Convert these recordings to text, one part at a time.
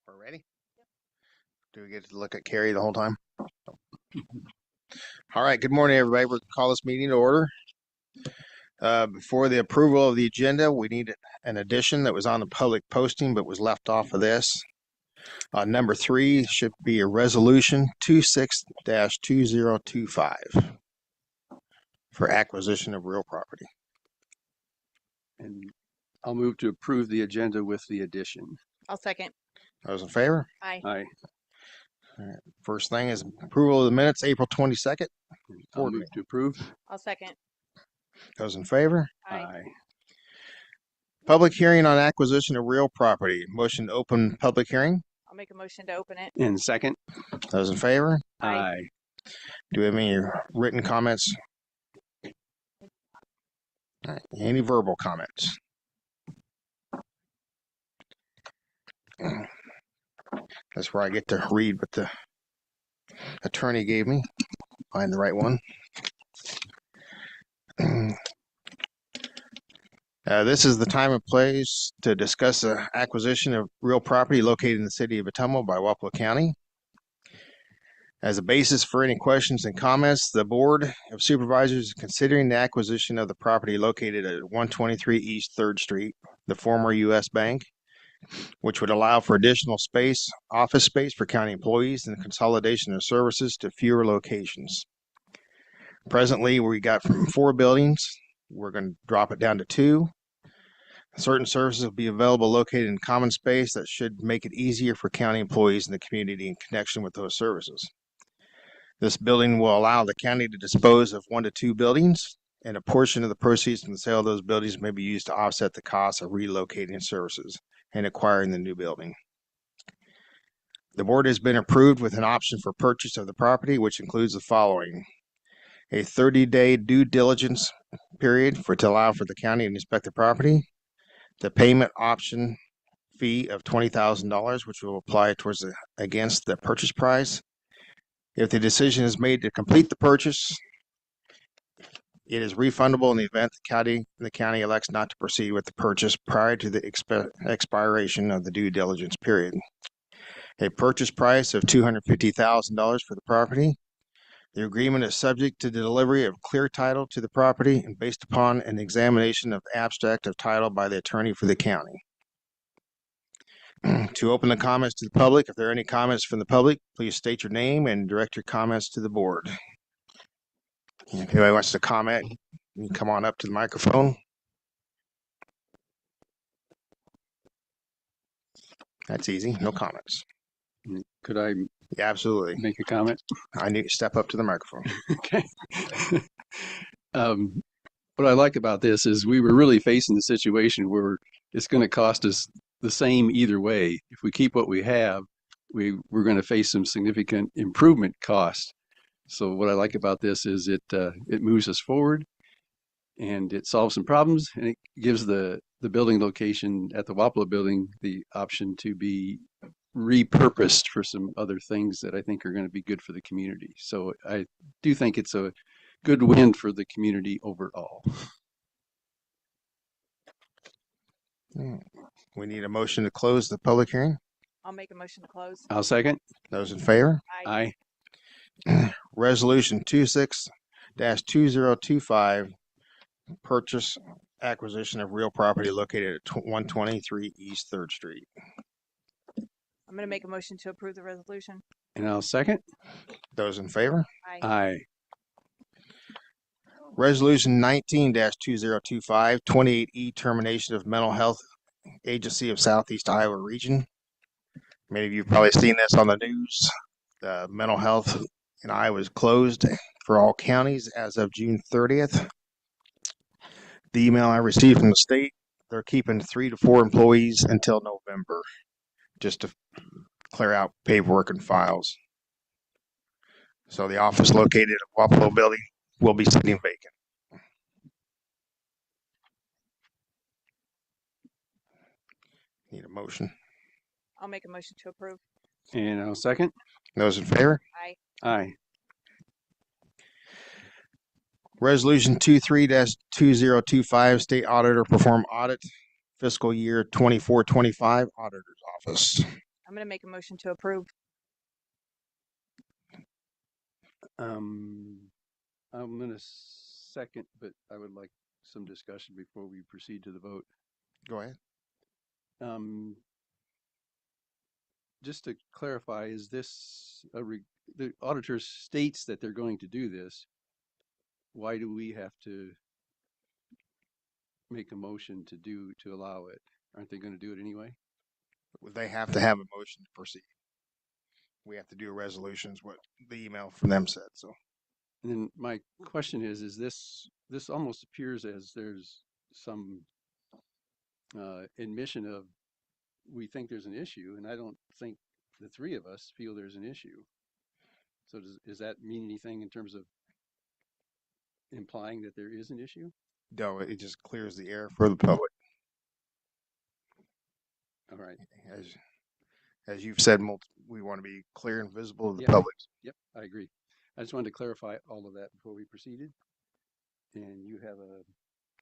We're ready? Do we get to look at Carrie the whole time? All right, good morning, everybody. We're going to call this meeting to order. Before the approval of the agenda, we need an addition that was on the public posting but was left off of this. Number 3 should be a resolution 26-2025 for acquisition of real property. And I'll move to approve the agenda with the addition. I'll second. Those in favor? Aye. Aye. All right. First thing is approval of the minutes, April 22nd. I'll move to approve. I'll second. Those in favor? Aye. Public hearing on acquisition of real property. Motion to open public hearing. I'll make a motion to open it. And second. Those in favor? Aye. Do we have any written comments? All right. Any verbal comments? That's where I get to read what the attorney gave me. Find the right one. This is the time and place to discuss the acquisition of real property located in the city of Ottumwa by Wapello County. As a basis for any questions and comments, the Board of Supervisors is considering the acquisition of the property located at 123 East 3rd Street, the former U.S. Bank, which would allow for additional space, office space for county employees and the consolidation of services to fewer locations. Presently, we got from 4 buildings. We're going to drop it down to 2. Certain services will be available located in common space that should make it easier for county employees in the community in connection with those services. This building will allow the county to dispose of 1 to 2 buildings, and a portion of the proceeds from the sale of those buildings may be used to offset the cost of relocating services and acquiring the new building. The board has been approved with an option for purchase of the property, which includes the following: a 30-day due diligence period to allow for the county to inspect the property, the payment option fee of $20,000, which will apply towards against the purchase price. If the decision is made to complete the purchase, it is refundable in the event the county elects not to proceed with the purchase prior to the expiration of the due diligence period. A purchase price of $250,000 for the property. The agreement is subject to the delivery of clear title to the property and based upon an examination of abstract of title by the attorney for the county. To open the comments to the public, if there are any comments from the public, please state your name and direct your comments to the board. If anybody wants to comment, you can come on up to the microphone. That's easy. No comments. Could I Yeah, absolutely. make a comment? I need to step up to the microphone. Okay. What I like about this is we were really facing the situation where it's going to cost us the same either way. If we keep what we have, we're going to face some significant improvement costs. So what I like about this is it moves us forward and it solves some problems, and it gives the building location at the Wapello building the option to be repurposed for some other things that I think are going to be good for the community. So I do think it's a good win for the community overall. We need a motion to close the public hearing. I'll make a motion to close. I'll second. Those in favor? Aye. Aye. Resolution 26-2025, purchase acquisition of real property located at 123 East 3rd Street. I'm going to make a motion to approve the resolution. And I'll second. Those in favor? Aye. Aye. Resolution 19-2025, 28E, termination of mental health agency of Southeast Iowa region. Many of you have probably seen this on the news. The mental health in Iowa is closed for all counties as of June 30th. The email I received from the state, they're keeping 3 to 4 employees until November, just to clear out paperwork and files. So the office located at Wapello building will be sitting vacant. Need a motion. I'll make a motion to approve. And I'll second. Those in favor? Aye. Aye. Resolution 23-2025, state auditor perform audit fiscal year 24-25, auditor's office. I'm going to make a motion to approve. I'm going to second, but I would like some discussion before we proceed to the vote. Go ahead. Just to clarify, is this the auditor states that they're going to do this? Why do we have to make a motion to allow it? Aren't they going to do it anyway? They have to have a motion to proceed. We have to do a resolution, is what the email from them said. So And then my question is this almost appears as there's some admission of we think there's an issue, and I don't think the three of us feel there's an issue. So does that mean anything in terms of implying that there is an issue? no, it just clears the air for the public. All right. As you've said, we want to be clear and visible to the Yeah. public. Yep, I agree. I just wanted to clarify all of that before we proceeded. And you have a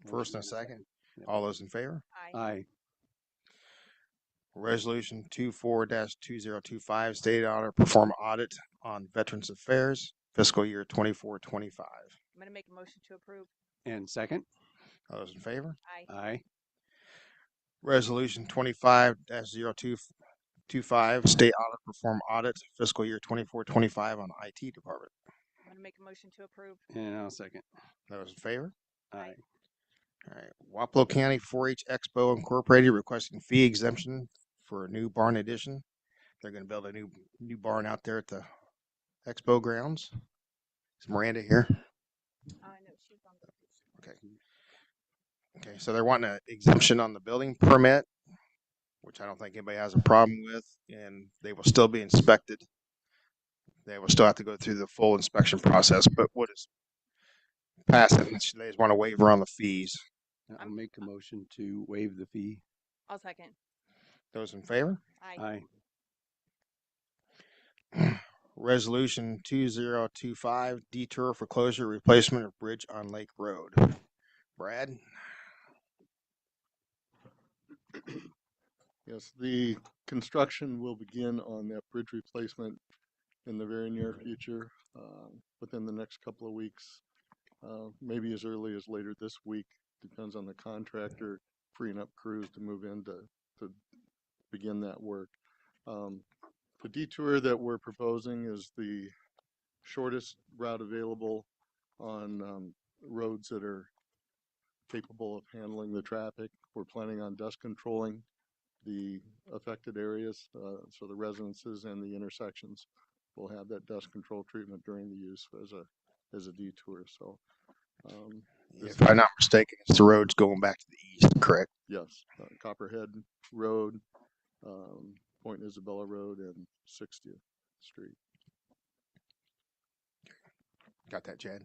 First motion and a second. Yep. All those in favor? Aye. Aye. Resolution 24-2025, state auditor perform audit on Veterans Affairs, fiscal year 24-25. I'm going to make a motion to approve. And second? All those in favor? Aye. Aye. Resolution 25-0225, state auditor perform audit, fiscal year 24-25 on IT department. I'm going to make a motion to approve. And I'll second. Those in favor? Aye. All right. Wapello County 4-H Expo Incorporated requesting fee exemption for a new barn addition. They're going to build a new barn out there at the expo grounds. Is Miranda here? I know she's on the. Okay, so they're wanting an exemption on the building permit, which I don't think anybody has a problem with, and they will still be inspected. They will still have to go through the full inspection process, but what is passing, they just want a waiver on the fees. I'll make a motion to waive the fee. I'll second. Those in favor? Aye. Aye. Resolution 2025, detour for closure, replacement of bridge on Lake Road. Brad? Yes, the construction will begin on that bridge replacement in the very near future, within the next couple of weeks, maybe as early as later this week. Depends on the contractor freeing up crews to move in to begin that work. The detour that we're proposing is the shortest route available on roads that are capable of handling the traffic. We're planning on dust controlling the affected areas, so the residences and the intersections will have that dust control treatment during the use as a detour. So, If I'm not mistaken, it's the roads going back to the east, correct? yes, Copperhead Road, Point Isabella Road, and 60th Street. Got that, Chad?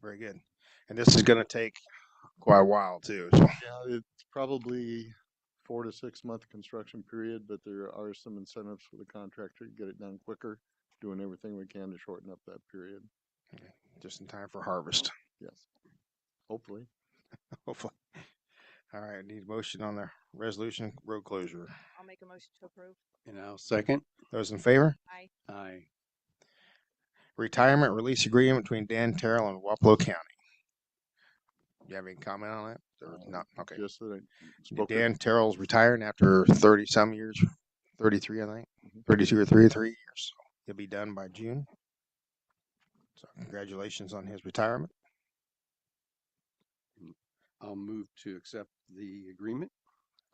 Very good. And this is going to take quite a while too. So. Yeah, it's probably 4 to 6 month construction period, but there are some incentives for the contractor to get it done quicker, doing everything we can to shorten up that period. Okay. Just in time for harvest. Yes, hopefully. Hopefully. All right, need a motion on the resolution road closure. I'll make a motion to approve. And I'll second. Those in favor? Aye. Aye. Retirement release agreement between Dan Terrell and Wapello County. You have any comment on that? Or not? Okay. Just that I spoke with- Dan Terrell's retiring after 30 some years, 33, I think, 32 or 33 years. So he'll be done by June. So congratulations on his retirement. I'll move to accept the agreement.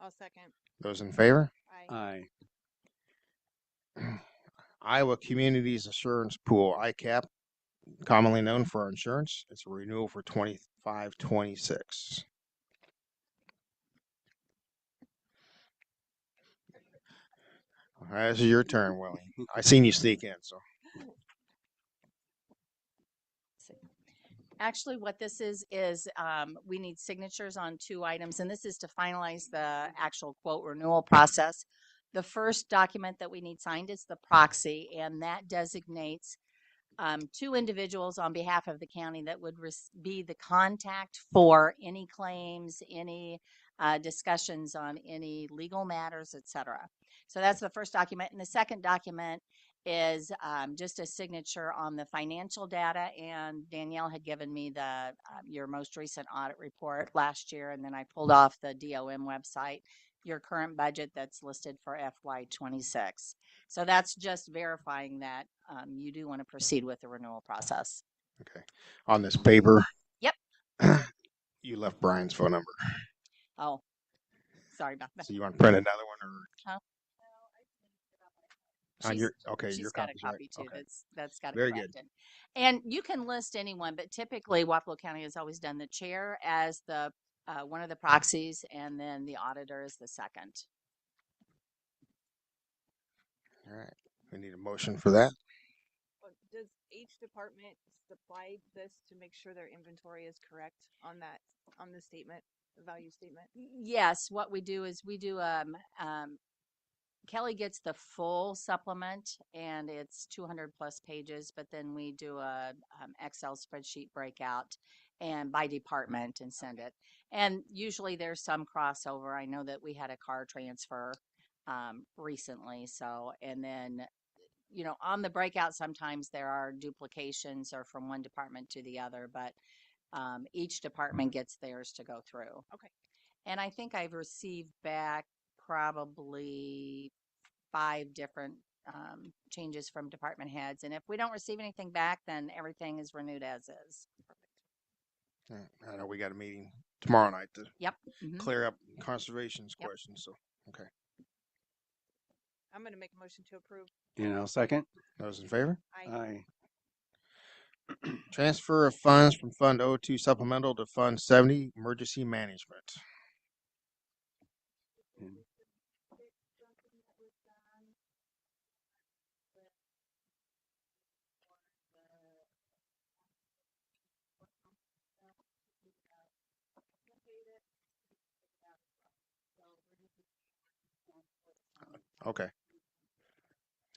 I'll second. Those in favor? Aye. Aye. Iowa Communities Assurance Pool, ICAP, commonly known for our insurance. It's a renewal for 25-26. All right, this is your turn, Willie. I seen you sneak in, so. Actually, what this is we need signatures on 2 items, and this is to finalize the actual quote renewal process. The first document that we need signed is the proxy, and that designates two individuals on behalf of the county that would be the contact for any claims, any discussions on any legal matters, etc. So that's the first document. And the second document is just a signature on the financial data. And Danielle had given me the your most recent audit report last year, and then I pulled off the DOM website your current budget that's listed for FY26. So that's just verifying that you do want to proceed with the renewal process. Okay. On this paper. Yep. You left Brian's phone number. Oh, sorry about that. So you want to print another one, or Huh? on your okay? She's Your got a copy's copy right. too. Okay. That's got it Very good. corrected. And you can list anyone, but typically Wapello County has always done the chair as the one of the proxies, and then the auditor is the second. All right. We need a motion for that. Does each department supply this to make sure their inventory is correct on the statement, the value statement? Yes, what we do is we do Kelly gets the full supplement, and it's 200 plus pages, but then we do a Excel spreadsheet breakout and by department and send it. And usually there's some crossover. I know that we had a car transfer recently. So, and then, you know, on the breakout, sometimes there are duplications or from one department to the other, but each department gets theirs to go through. Okay. And I think I've received back probably 5 different changes from department heads. And if we don't receive anything back, then everything is renewed as is. All right. I know we got a meeting tomorrow night to Yep. Mhm. clear up conservation's Yep. questions. So, okay. I'm going to make a motion to approve. And I'll second. Those in favor? Aye. Transfer of funds from Fund 02 Supplemental to Fund 70 Emergency Management. And Okay.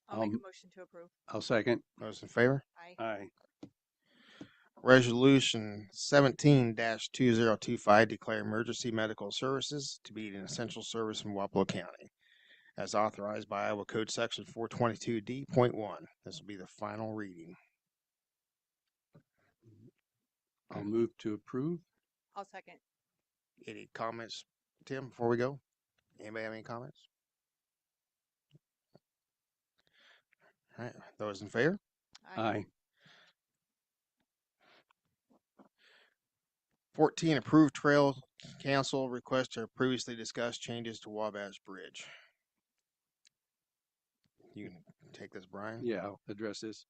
I'll make a motion to approve. I'll second. Those in favor? Aye. Aye. Resolution 17-2025 declare emergency medical services to be an essential service in Wapello County, as authorized by Iowa Code Section 422D.1. This will be the final reading. I'll move to approve. I'll second. Any comments, Tim, before we go? Anybody have any comments? All right. Those in favor? Aye. 14, approved trail cancel request to previously discussed changes to Wabash Bridge. You can take this, Brian. Yeah, I'll address this.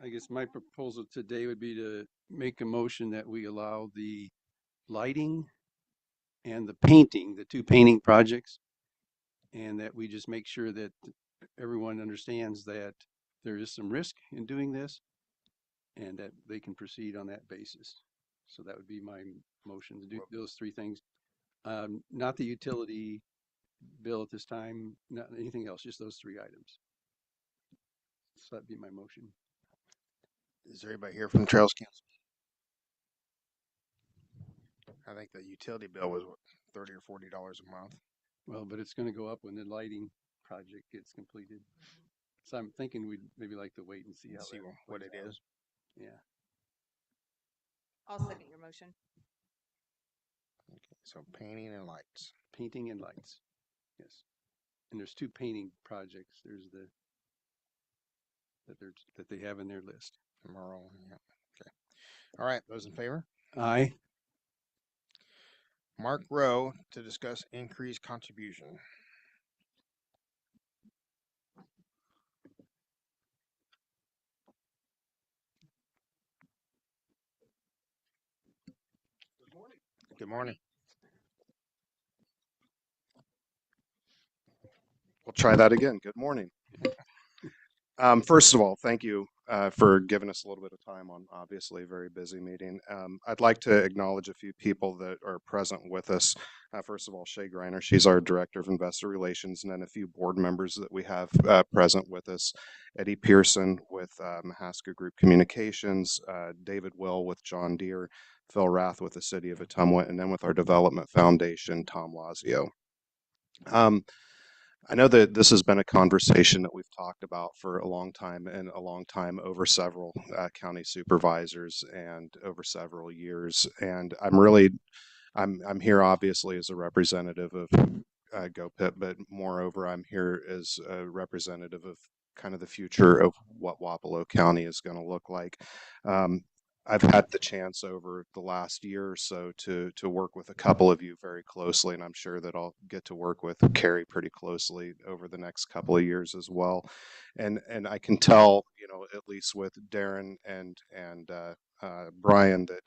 I guess my proposal today would be to make a motion that we allow the lighting and the painting, the 2 painting projects, and that we just make sure that everyone understands that there is some risk in doing this and that they can proceed on that basis. So that would be my motion to do those 3 things. Not the utility bill at this time, not anything else, just those 3 items. So that'd be my motion. Is there anybody here from Trails Council? I think the utility bill was what, $30 or $40 a month. Well, but it's going to go up when the lighting project gets completed. So I'm thinking we'd maybe like to wait and see how See that what it plays out. is. Yeah. I'll second your motion. Okay, so painting and lights. Painting and lights. Yes. And there's 2 painting projects. There's the that they have in their list. Merle, yeah. Okay. All right. Those in favor? Aye. Mark Rowe to discuss increased contribution. Good morning. We'll try that again. Good morning. First of all, thank you for giving us a little bit of time on obviously a very busy meeting. I'd like to acknowledge a few people that are present with us. First of all, Shay Greiner, she's our Director of Investor Relations, and then a few board members that we have present with us. Eddie Pearson with Mahaska Group Communications, David Will with John Deere, Phil Rath with the City of Ottumwa, and then with our Development Foundation, Tom Lazio. I know that this has been a conversation that we've talked about for a long time and a long time over several county supervisors and over several years. And I'm here obviously as a representative of GoPip, but moreover, I'm here as a representative of kind of the future of what Wapello County is going to look like. I've had the chance over the last year or so to work with a couple of you very closely, and I'm sure that I'll get to work with Carrie pretty closely over the next couple of years as well. And I can tell, you know, at least with Darren and Brian, that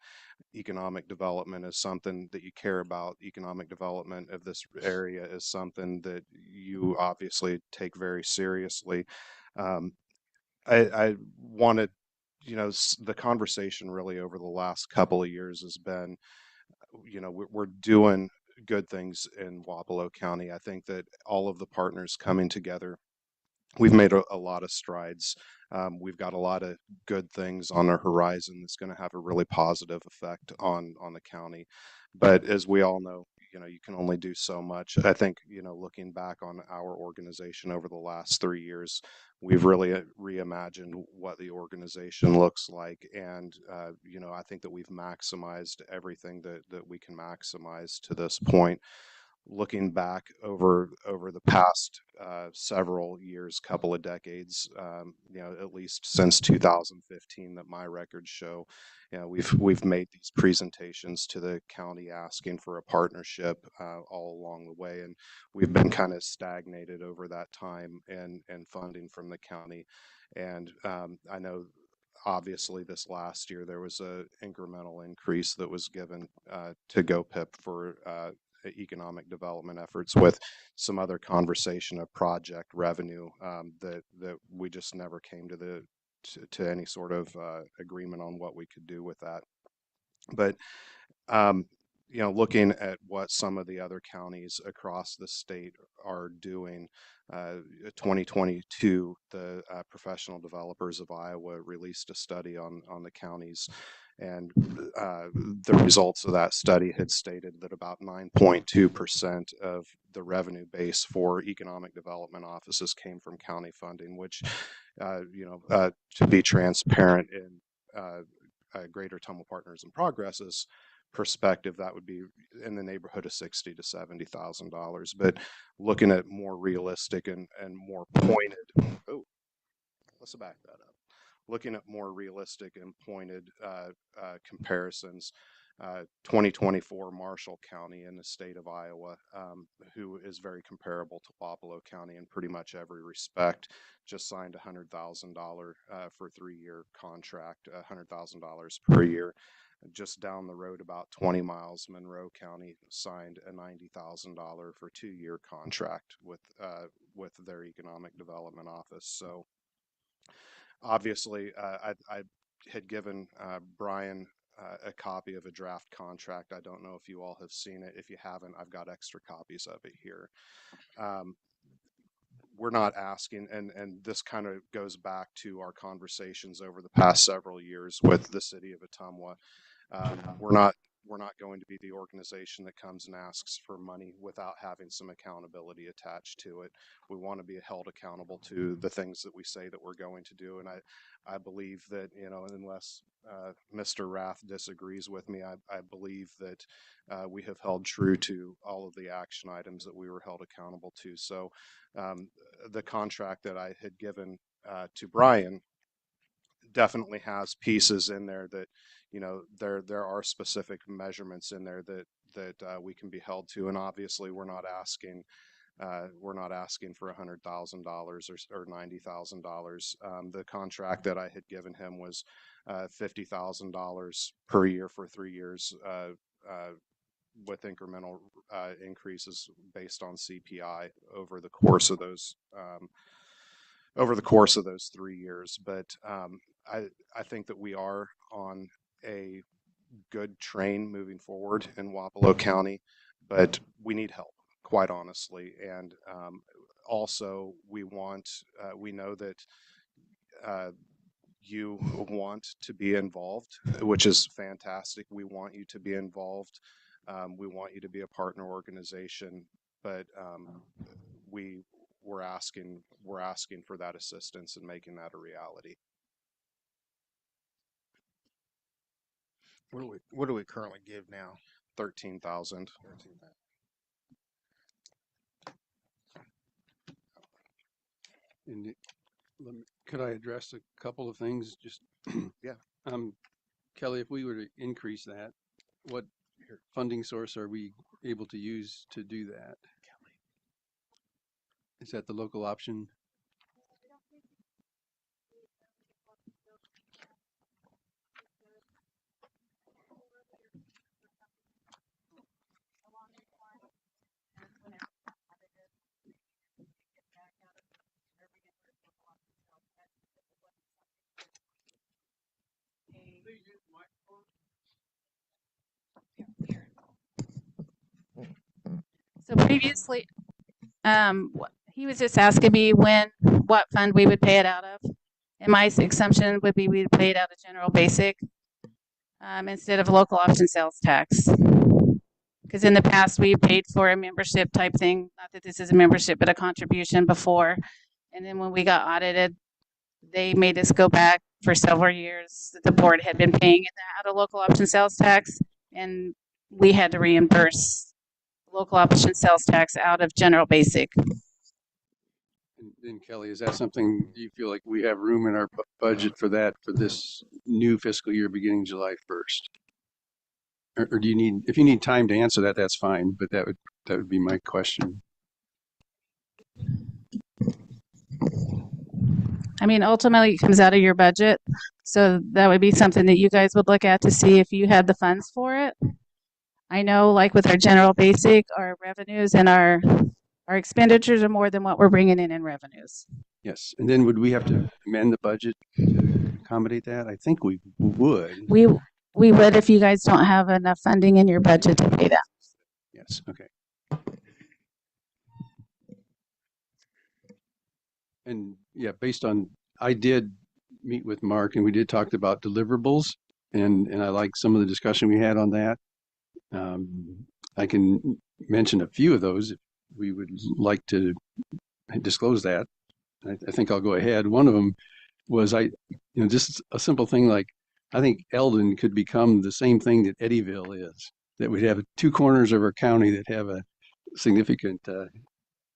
economic development is something that you care about. Economic development of this area is something that you obviously take very seriously. I wanted, you know, the conversation really over the last couple of years has been, you know, we're doing good things in Wapello County. I think that all of the partners coming together, we've made a lot of strides. We've got a lot of good things on our horizon that's going to have a really positive effect on the county. But as we all know, you know, you can only do so much. I think, you know, looking back on our organization over the last 3 years, we've really reimagined what the organization looks like. And, you know, I think that we've maximized everything that we can maximize to this point. Looking back over the past several years, couple of decades, you know, at least since 2015 that my records show, you know, we've made these presentations to the county asking for a partnership all along the way, and we've been kind of stagnated over that time and funding from the county. And I know obviously this last year there was a incremental increase that was given to GoPip for economic development efforts, with some other conversation of project revenue that we just never came to any sort of agreement on what we could do with that. But you know, looking at what some of the other counties across the state are doing, 2022, the Professional Developers of Iowa released a study on the counties, and the results of that study had stated that about 9.2% of the revenue base for economic development offices came from county funding, which, you know, to be transparent, in Greater Ottumwa Partners in Progress's perspective, that would be in the neighborhood of $60,000 to $70,000. But looking at more realistic and more pointed, let's back that up. Looking at more realistic and pointed comparisons, 2024 Marshall County in the state of Iowa, who is very comparable to Wapello County in pretty much every respect, just signed a $100,000 for a 3-year contract, $100,000 per year. Just down the road about 20 miles, Monroe County signed a $90,000 for a 2-year contract with their economic development office. So obviously, I had given Brian a copy of a draft contract. I don't know if you all have seen it. If you haven't, I've got extra copies of it here. We're not asking, and this kind of goes back to our conversations over the past several years with the City of Ottumwa. We're not going to be the organization that comes and asks for money without having some accountability attached to it. We want to be held accountable to the things that we say that we're going to do. And I believe that, you know, unless Mr. Rath disagrees with me, I believe that we have held true to all of the action items that we were held accountable to. So the contract that I had given to Brian definitely has pieces in there that, you know, there are specific measurements in there that we can be held to, and obviously we're not asking for $100,000 or $90,000. The contract that I had given him was $50,000 per year for 3 years, with incremental increases based on CPI over the course of those 3 years. But I think that we are on a good train moving forward in Wapello County, but we need help, quite honestly. And also, we know that uh, you want to be involved, which is fantastic. We want you to be involved. We want you to be a partner organization, but we we're asking for that assistance and making that a reality. What do we currently give now? 13,000. And could I address a couple of things? Just Yeah. Kelly, if we were to increase that, what funding source are we able to use to do that? Is that the local option? So previously, he was just asking me what fund we would pay it out of. And my assumption would be we'd pay it out of general basic instead of local option sales tax. Because in the past, we paid for a membership type thing. Not that this is a membership, but a contribution before. And then when we got audited, they made us go back for several years. The board had been paying it out of local option sales tax, and we had to reimburse local option sales tax out of general basic. And Kelly, is that something, do you feel like we have room in our budget for that for this new fiscal year beginning July 1st? Or do you need, if you need time to answer that, that's fine, but that would be my question. I mean, ultimately, it comes out of your budget. So that would be something that you guys would look at to see if you had the funds for it. I know, like with our general basic, our revenues and our expenditures are more than what we're bringing in revenues. Yes, and then would we have to amend the budget to accommodate that? I think we would. We would if you guys don't have enough funding in your budget to pay that. Yes, okay. And yeah, based on, I did meet with Mark and we did talk about deliverables and I like some of the discussion we had on that. I can mention a few of those if we would like to disclose that. I think I'll go ahead. One of them was just a simple thing like, I think Eldon could become the same thing that Eddyville is, that we'd have two corners of our county that have a significant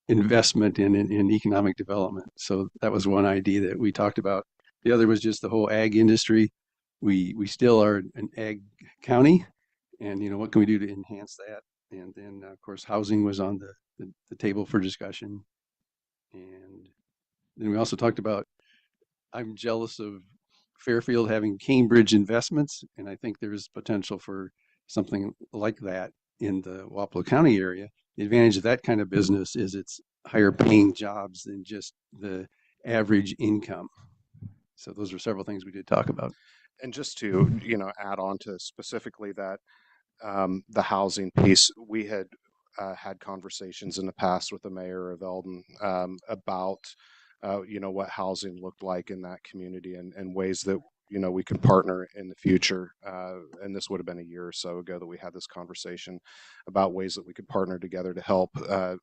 investment in economic development. So that was one idea that we talked about. The other was just the whole ag industry. We still are an ag county, and what can we do to enhance that? And then of course housing was on the table for discussion. And then we also talked about, I'm jealous of Fairfield having Cambridge investments, and I think there's potential for something like that in the Wapello County area. The advantage of that kind of business is it's higher paying jobs than just the average income. So those are several things we did talk about. And just to, add on to specifically that, the housing piece, we had had conversations in the past with the mayor of Eldon about, what housing looked like in that community and ways that, we could partner in the future. And this would have been a year or so ago that we had this conversation about ways that we could partner together to help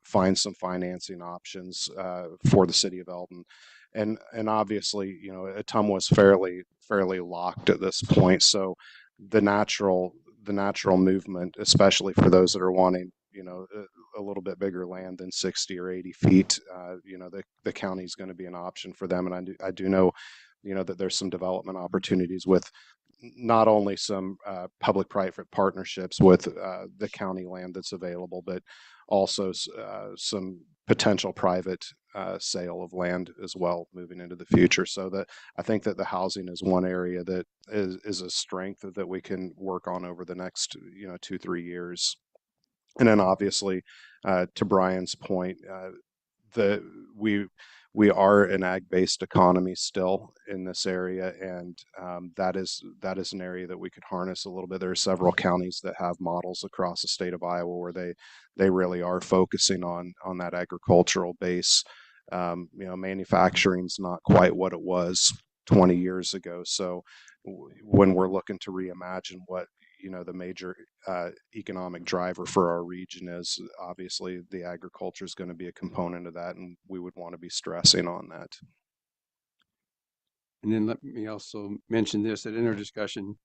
find some financing options for the city of Eldon. And obviously, Atum was fairly locked at this point. So the natural movement, especially for those that are wanting, a little bit bigger land than 60 or 80 feet, the county is going to be an option for them. And I do know, that there's some development opportunities with not only some public-private partnerships with the county land that's available, but also some potential private sale of land as well moving into the future. So that I think that the housing is one area that is a strength that we can work on over the next 2-3 years. And then obviously, to Brian's point, the we are an ag-based economy still in this area, and that is an area that we could harness a little bit. There are several counties that have models across the state of Iowa where they really are focusing on that agricultural base. Manufacturing's not quite what it was 20 years ago. So when we're looking to reimagine what the major economic driver for our region is, obviously the agriculture is going to be a component of that, and we would want to be stressing on that. And then let me also mention this, that in our discussion,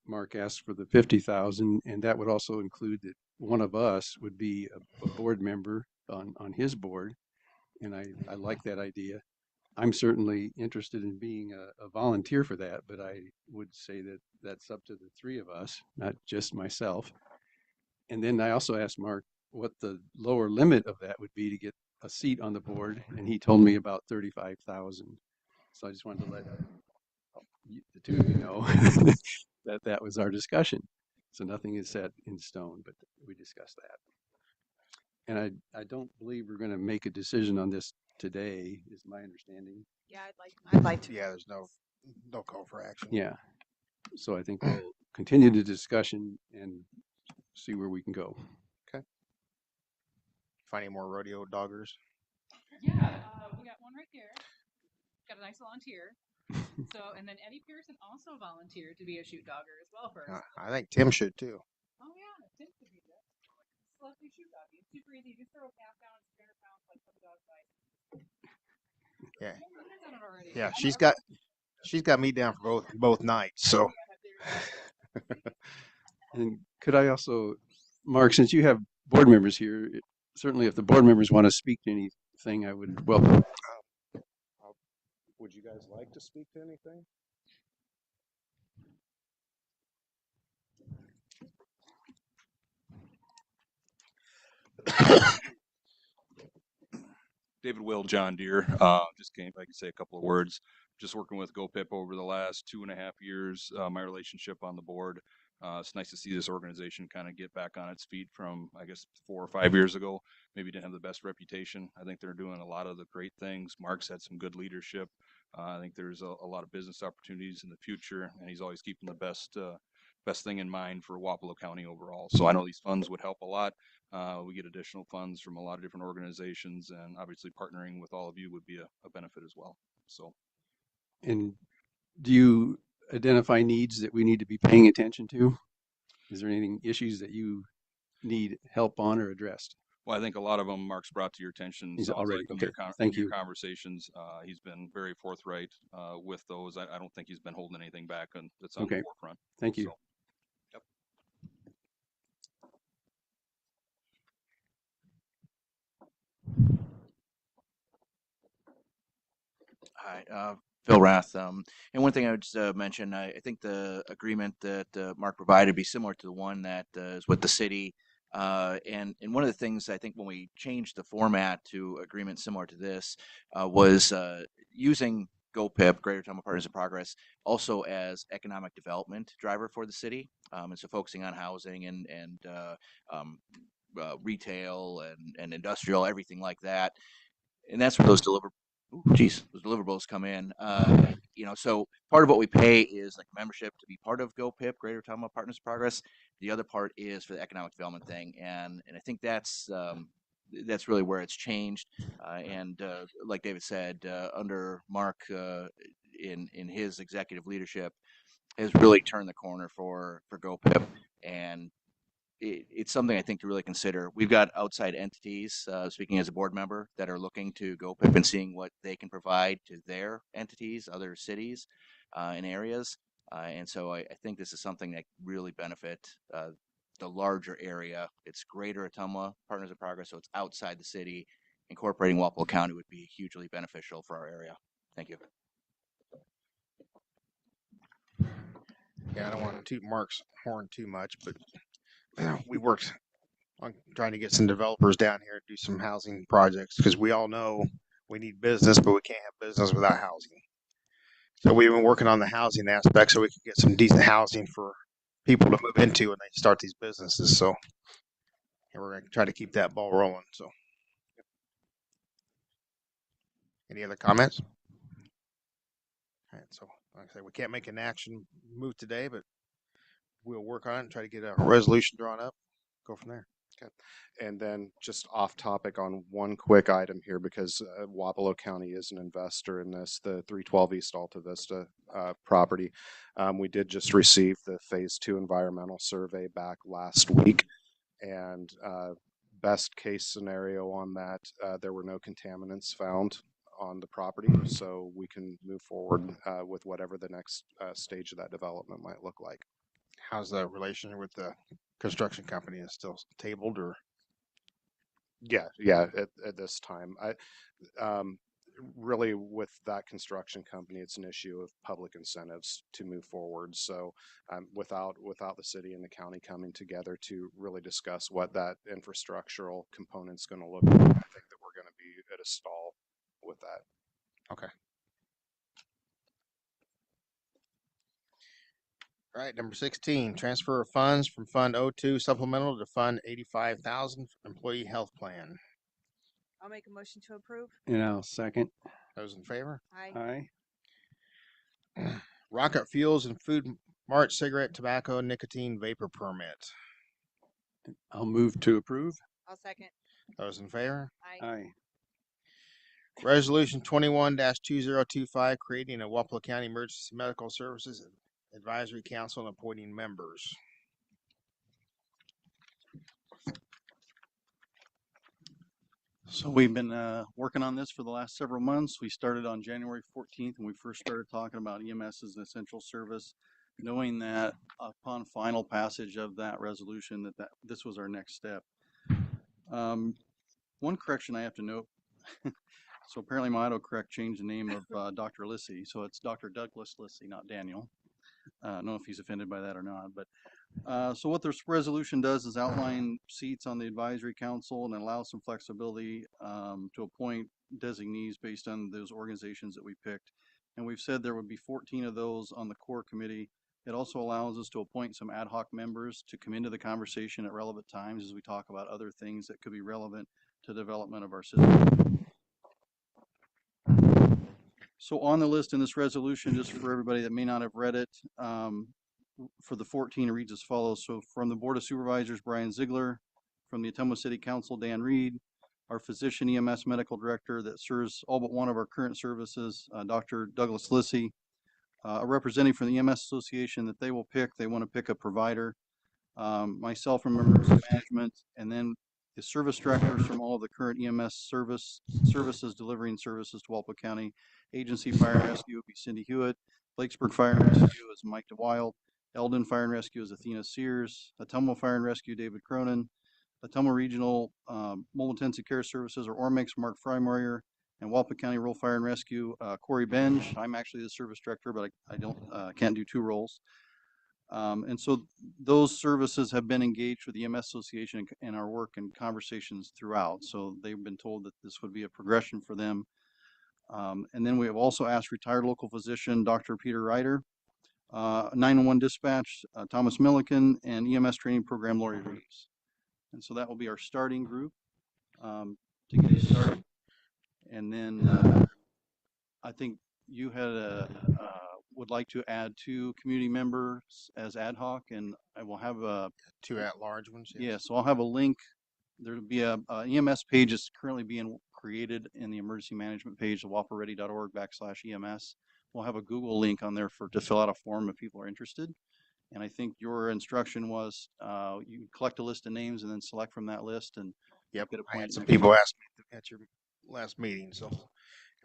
Mark asked for the 50,000, and that would also include that one of us would be a board member on his board. And I like that idea. I'm certainly interested in being a volunteer for that, but I would say that that's up to the three of us, not just myself. And then I also asked Mark what the lower limit of that would be to get a seat on the board, and he told me about 35,000. So I just wanted to let the two of you know that was our discussion. So nothing is set in stone, but we discussed that. And I don't believe we're going to make a decision on this today, is my understanding. Yeah, I'd like to. Yeah, there's no call for action. Yeah. So I think we'll continue the discussion and see where we can go. Find any more rodeo doggers? Yeah, we got one right there. Got a nice volunteer. So, and then Eddie Pearson also volunteered to be a shoot dogger as well for us. I think Tim should too. Oh yeah, Tim could be that. Lovely shoot doggy. It's super easy. Just throw a calf down, 300 pounds, like the dog fight. Yeah. I've done it already. Yeah, she's got me down for both nights. So. And could I also, Mark, since you have board members here, certainly if the board members want to speak to anything, I would welcome. Would you guys like to speak to anything? David Will, John Deere. Just came, if I could say a couple of words. Just working with GoPip over the last 2.5 years. My relationship on the board. It's nice to see this organization kind of get back on its feet from, I guess, 4 or 5 years ago. Maybe didn't have the best reputation. I think they're doing a lot of the great things. Mark's had some good leadership. I think there's a lot of business opportunities in the future, and he's always keeping the best thing in mind for Wapello County overall. So I know these funds would help a lot. We get additional funds from a lot of different organizations, and obviously partnering with all of you would be a benefit as well. So, And do you identify needs that we need to be paying attention to? Is there anything, issues that you need help on or addressed? well, I think a lot of them Mark's brought to your attention. He's Sounds already, like in okay, your thank your you. conversations. He's been very forthright with those. I don't think he's been holding anything back that's on Okay. the forefront. Thank you. So, yep. Hi, Phil Rath. And one thing I would just mention, I think the agreement that Mark provided would be similar to the one that is with the city. And one of the things I think when we changed the format to agreement similar to this was using GoPip, Greater Tacoma Partners in Progress, also as economic development driver for the city. And so focusing on housing and retail and industrial, everything like that. And that's where those deliverables come in. So part of what we pay is like membership to be part of GoPip, Greater Tacoma Partners in Progress. The other part is for the economic development thing, and I think that's really where it's changed. Like David said, under Mark in his executive leadership, has really turned the corner for GoPip, and it's something I think to really consider. We've got outside entities, speaking as a board member, that are looking to GoPip and seeing what they can provide to their entities, other cities and areas. And so I think this is something that really benefit the larger area. It's Greater Ottumwa Partners in Progress, so it's outside the city. Incorporating Wapello County would be hugely beneficial for our area. Thank you. Yeah, I don't want to toot Mark's horn too much, but we worked on trying to get some developers down here to do some housing projects because we all know we need business, but we can't have business without housing. So we've been working on the housing aspect so we could get some decent housing for people to move into when they start these businesses. So and we're going to try to keep that ball rolling. So Any other comments? All right, so like I say, we can't make an action move today, but we'll work on it and try to get a resolution drawn up. Go from there. And then just off topic on one quick item here, because Wapello County is an investor in this, the 312 East Alta Vista property. We did just receive the phase 2 environmental survey back last week, and best case scenario on that, there were no contaminants found on the property, so we can move forward with whatever the next stage of that development might look like. How's the relation with the construction company? Is still tabled, or? Yeah, at this time, really with that construction company, it's an issue of public incentives to move forward. So without the city and the county coming together to really discuss what that infrastructural component's going to look like, I think that we're going to be at a stall with that. Okay. All right, number 16, transfer of funds from Fund 02 supplemental to Fund 85,000 employee health plan. I'll make a motion to approve. And I'll second. Those in favor? Aye. Aye. Rocket Fuels and Food Mart cigarette, tobacco, nicotine vapor permit. I'll move to approve. I'll second. Those in favor? Aye. Aye. Resolution 21-2025, creating a Wapello County Emergency Medical Services Advisory Council and appointing members. So we've been working on this for the last several months. We started on January 14th when we first started talking about EMS as an essential service, knowing that upon final passage of that resolution that this was our next step. One correction I have to note. So apparently my autocorrect changed the name of Dr. Lissy. So it's Dr. Douglas Lissy, not Daniel. I don't know if he's offended by that or not, but so what this resolution does is outline seats on the advisory council and allow some flexibility to appoint designees based on those organizations that we picked. And we've said there would be 14 of those on the core committee. It also allows us to appoint some ad hoc members to come into the conversation at relevant times as we talk about other things that could be relevant to development of our system. So on the list in this resolution, just for everybody that may not have read it, for the 14, it reads as follows. So from the Board of Supervisors, Brian Ziegler; from the Ottumwa City Council, Dan Reed; our physician EMS medical director that serves all but one of our current services, Dr. Douglas Lissy; a representative from the EMS Association that they will pick. They want to pick a provider. Myself from emergency management, and then the service directors from all of the current EMS services delivering services to Wapello County. Agency Fire and Rescue would be Cindy Hewitt. Blacksburg Fire and Rescue is Mike DeWild. Eldon Fire and Rescue is Athena Sears. Ottumwa Fire and Rescue, David Cronin. Ottumwa Regional Mobile Intensive Care Services, or ORMIX, Mark Freimeyer. And Wapello County Rural Fire and Rescue, Corey Benj. I'm actually the service director, but I can't do two roles. And so those services have been engaged with the EMS Association in our work and conversations throughout. So they've been told that this would be a progression for them. And then we have also asked retired local physician, Dr. Peter Ryder, 911 dispatch, Thomas Milliken, and EMS training program, Lori Reeves. And so that will be our starting group to get us started. And then I think you had would like to add 2 community members as ad hoc, and I will have 2 at-large ones. Yeah, so I'll have a link. There'll be a EMS page that's currently being created in the emergency management page, wapelready.org/EMS. We'll have a Google link on there to fill out a form if people are interested. And I think your instruction was you collect a list of names and then select from that list and Yep. get I had appointed. some people ask me at your last meeting, so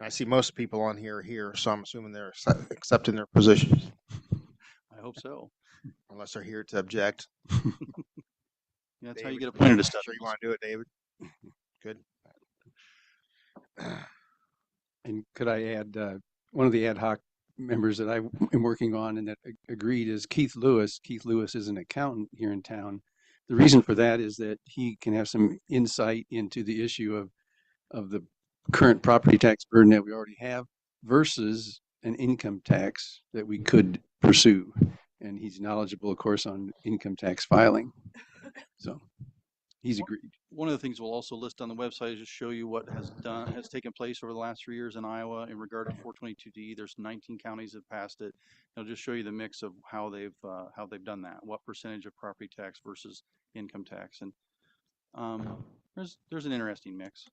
I see most people on here, so I'm assuming they're accepting their positions, I hope so. unless they're here to object. Yeah, that's David, how you get appointed to stuff. Sure you want to do it, David? Good. And could I add one of the ad hoc members that I am working on and that agreed is Keith Lewis. Keith Lewis is an accountant here in town. The reason for that is that he can have some insight into the issue of the current property tax burden that we already have versus an income tax that we could pursue. And he's knowledgeable, of course, on income tax filing. So He's agreed. One of the things we'll also list on the website is just show you what has taken place over the last 3 years in Iowa in regard to 422D. There's 19 counties that passed it. It'll just show you the mix of how they've done that. What percentage of property tax versus income tax, and there's an interesting mix.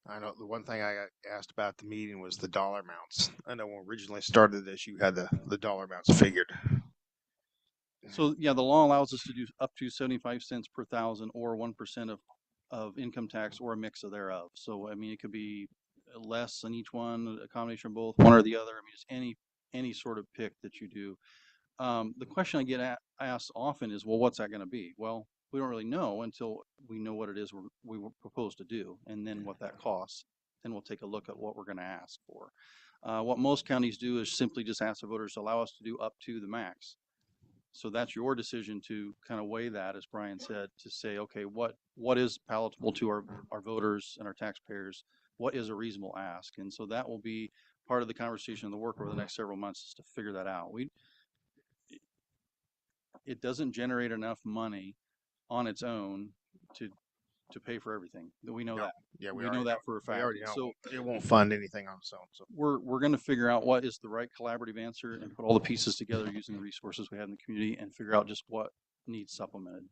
I know the one thing I got asked about at the meeting was the dollar amounts. I know when we originally started this, you had the dollar amounts figured. So yeah, the law allows us to do up to 75 cents per thousand or 1% of income tax or a mix of thereof. So, I mean, it could be less on each one, a combination of both, one or the other. I mean, just any sort of pick that you do. The question I get asked often is, well, what's that going to be? Well, we don't really know until we know what it is we propose to do, and then what that costs. Then we'll take a look at what we're going to ask for. What most counties do is simply just ask the voters to allow us to do up to the max. So that's your decision to kind of weigh that, as Brian said, to say, okay, what is palatable to our voters and our taxpayers? What is a reasonable ask? And so that will be part of the conversation and the work over the next several months is to figure that out. It doesn't generate enough money on its own to pay for everything. We know No. that. Yeah, We know that for a fact. We already know. So it won't fund anything on its own. So we're going to figure out what is the right collaborative answer and put all the pieces together using the resources we have in the community and figure out just what needs supplemented.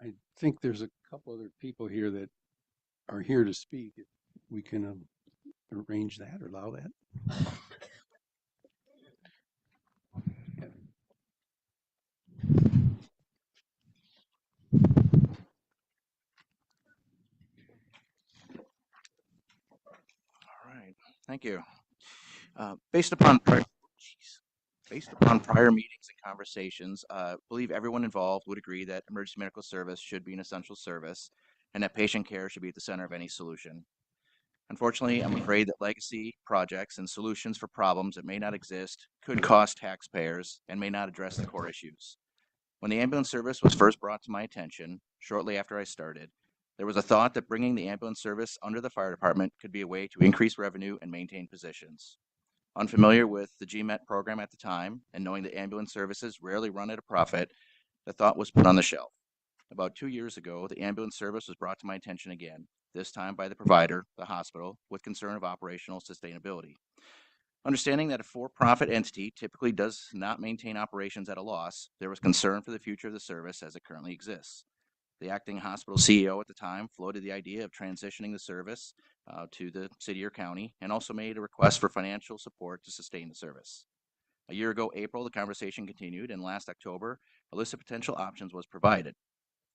I think there's a couple other people here that are here to speak. If we can arrange that or allow that. All right, thank you. Based upon prior meetings and conversations, I believe everyone involved would agree that emergency medical service should be an essential service and that patient care should be at the center of any solution. Unfortunately, I'm afraid that legacy projects and solutions for problems that may not exist could cost taxpayers and may not address the core issues. When the ambulance service was first brought to my attention, shortly after I started, there was a thought that bringing the ambulance service under the fire department could be a way to increase revenue and maintain positions. Unfamiliar with the GMET program at the time, and knowing that ambulance services rarely run at a profit, the thought was put on the shelf. About 2 years ago, the ambulance service was brought to my attention again, this time by the provider, the hospital, with concern of operational sustainability. Understanding that a for-profit entity typically does not maintain operations at a loss, there was concern for the future of the service as it currently exists. The acting hospital CEO at the time floated the idea of transitioning the service to the city or county, and also made a request for financial support to sustain the service. A year ago, April, the conversation continued, and last October, a list of potential options was provided.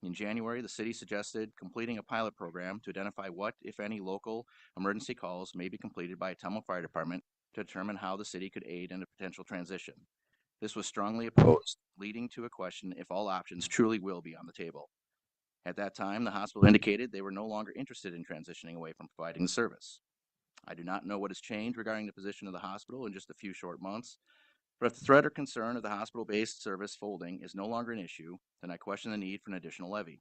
In January, the city suggested completing a pilot program to identify what, if any, local emergency calls may be completed by a Ottumwa Fire Department to determine how the city could aid in a potential transition. This was strongly opposed, leading to a question if all options truly will be on the table. At that time, the hospital indicated they were no longer interested in transitioning away from providing the service. I do not know what has changed regarding the position of the hospital in just a few short months, but if the threat or concern of the hospital-based service folding is no longer an issue, then I question the need for an additional levy.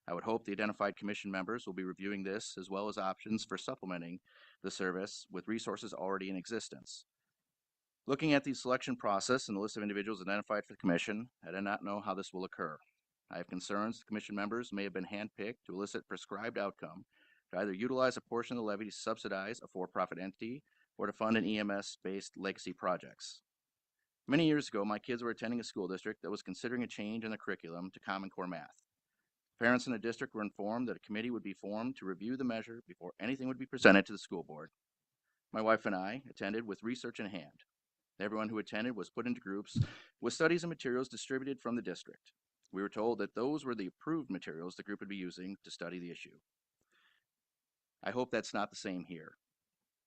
I would hope the identified commission members will be reviewing this as well as options for supplementing the service with resources already in existence. Looking at the selection process and the list of individuals identified for the commission, I do not know how this will occur. I have concerns the commission members may have been handpicked to elicit prescribed outcome to either utilize a portion of the levy to subsidize a for-profit entity or to fund an EMS-based legacy projects. Many years ago, my kids were attending a school district that was considering a change in the curriculum to Common Core math. Parents in the district were informed that a committee would be formed to review the measure before anything would be presented to the school board. My wife and I attended with research in hand. Everyone who attended was put into groups with studies and materials distributed from the district. We were told that those were the approved materials the group would be using to study the issue. I hope that's not the same here.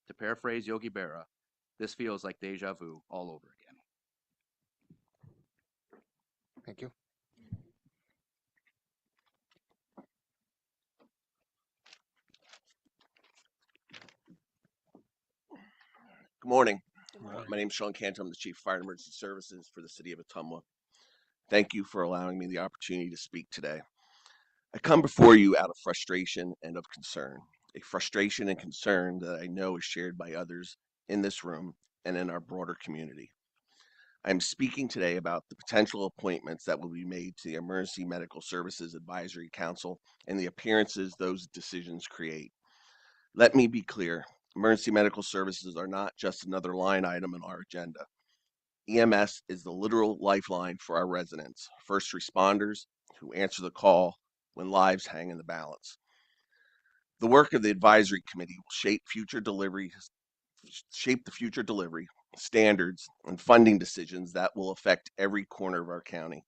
To paraphrase Yogi Berra, this feels like deja vu all over again. thank you. Good morning. My name is Sean Cantor. I'm the Chief of Fire and Emergency Services for the City of Ottumwa. Thank you for allowing me the opportunity to speak today. I come before you out of frustration and of concern, a frustration and concern that I know is shared by others in this room and in our broader community. I am speaking today about the potential appointments that will be made to the Emergency Medical Services Advisory Council and the appearances those decisions create. Let me be clear, emergency medical services are not just another line item in our agenda. EMS is the literal lifeline for our residents, first responders who answer the call when lives hang in the balance. The work of the advisory committee will shape the future delivery, standards, and funding decisions that will affect every corner of our county.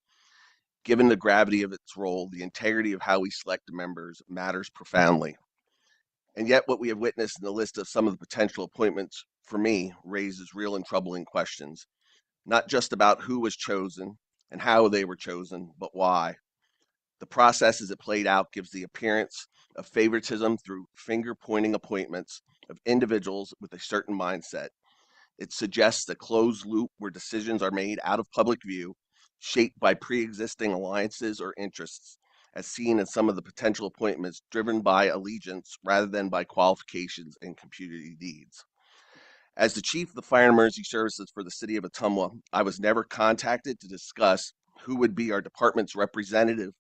Given the gravity of its role, the integrity of how we select members matters profoundly. And yet what we have witnessed in the list of some of the potential appointments for me raises real and troubling questions, not just about who was chosen and how they were chosen, but why. The process as it played out gives the appearance of favoritism through finger-pointing appointments of individuals with a certain mindset. It suggests a closed loop where decisions are made out of public view, shaped by pre-existing alliances or interests, as seen in some of the potential appointments driven by allegiance rather than by qualifications and community needs. As the chief of the Fire and Emergency Services for the city of Ottumwa, I was never contacted to discuss who would be our department's representative,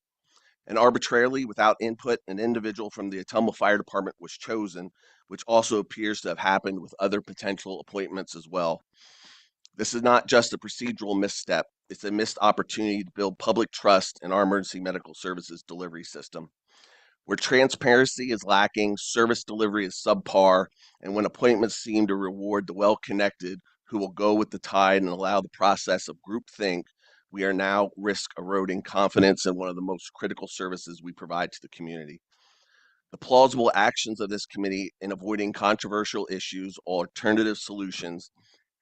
and arbitrarily, without input, an individual from the Ottumwa Fire Department was chosen, which also appears to have happened with other potential appointments as well. This is not just a procedural misstep, it's a missed opportunity to build public trust in our emergency medical services delivery system. Where transparency is lacking, service delivery is subpar, and when appointments seem to reward the well-connected who will go with the tide and allow the process of groupthink, we are now risk eroding confidence in one of the most critical services we provide to the community. The plausible actions of this committee in avoiding controversial issues, alternative solutions,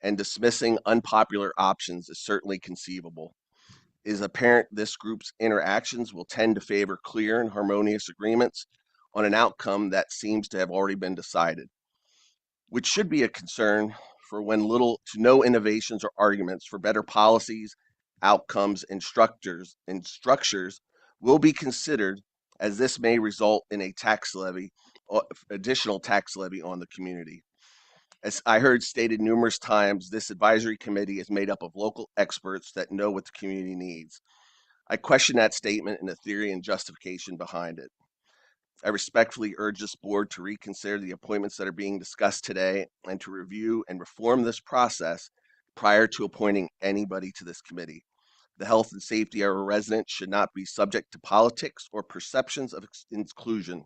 and dismissing unpopular options is certainly conceivable. It is apparent this group's interactions will tend to favor clear and harmonious agreements on an outcome that seems to have already been decided, which should be a concern for when little to no innovations or arguments for better policies, outcomes, and structures will be considered, as this may result in a tax levy, additional tax levy on the community. As I heard stated numerous times, this advisory committee is made up of local experts that know what the community needs. I question that statement and the theory and justification behind it. I respectfully urge this board to reconsider the appointments that are being discussed today and to review and reform this process prior to appointing anybody to this committee. The health and safety of our residents should not be subject to politics or perceptions of inclusion.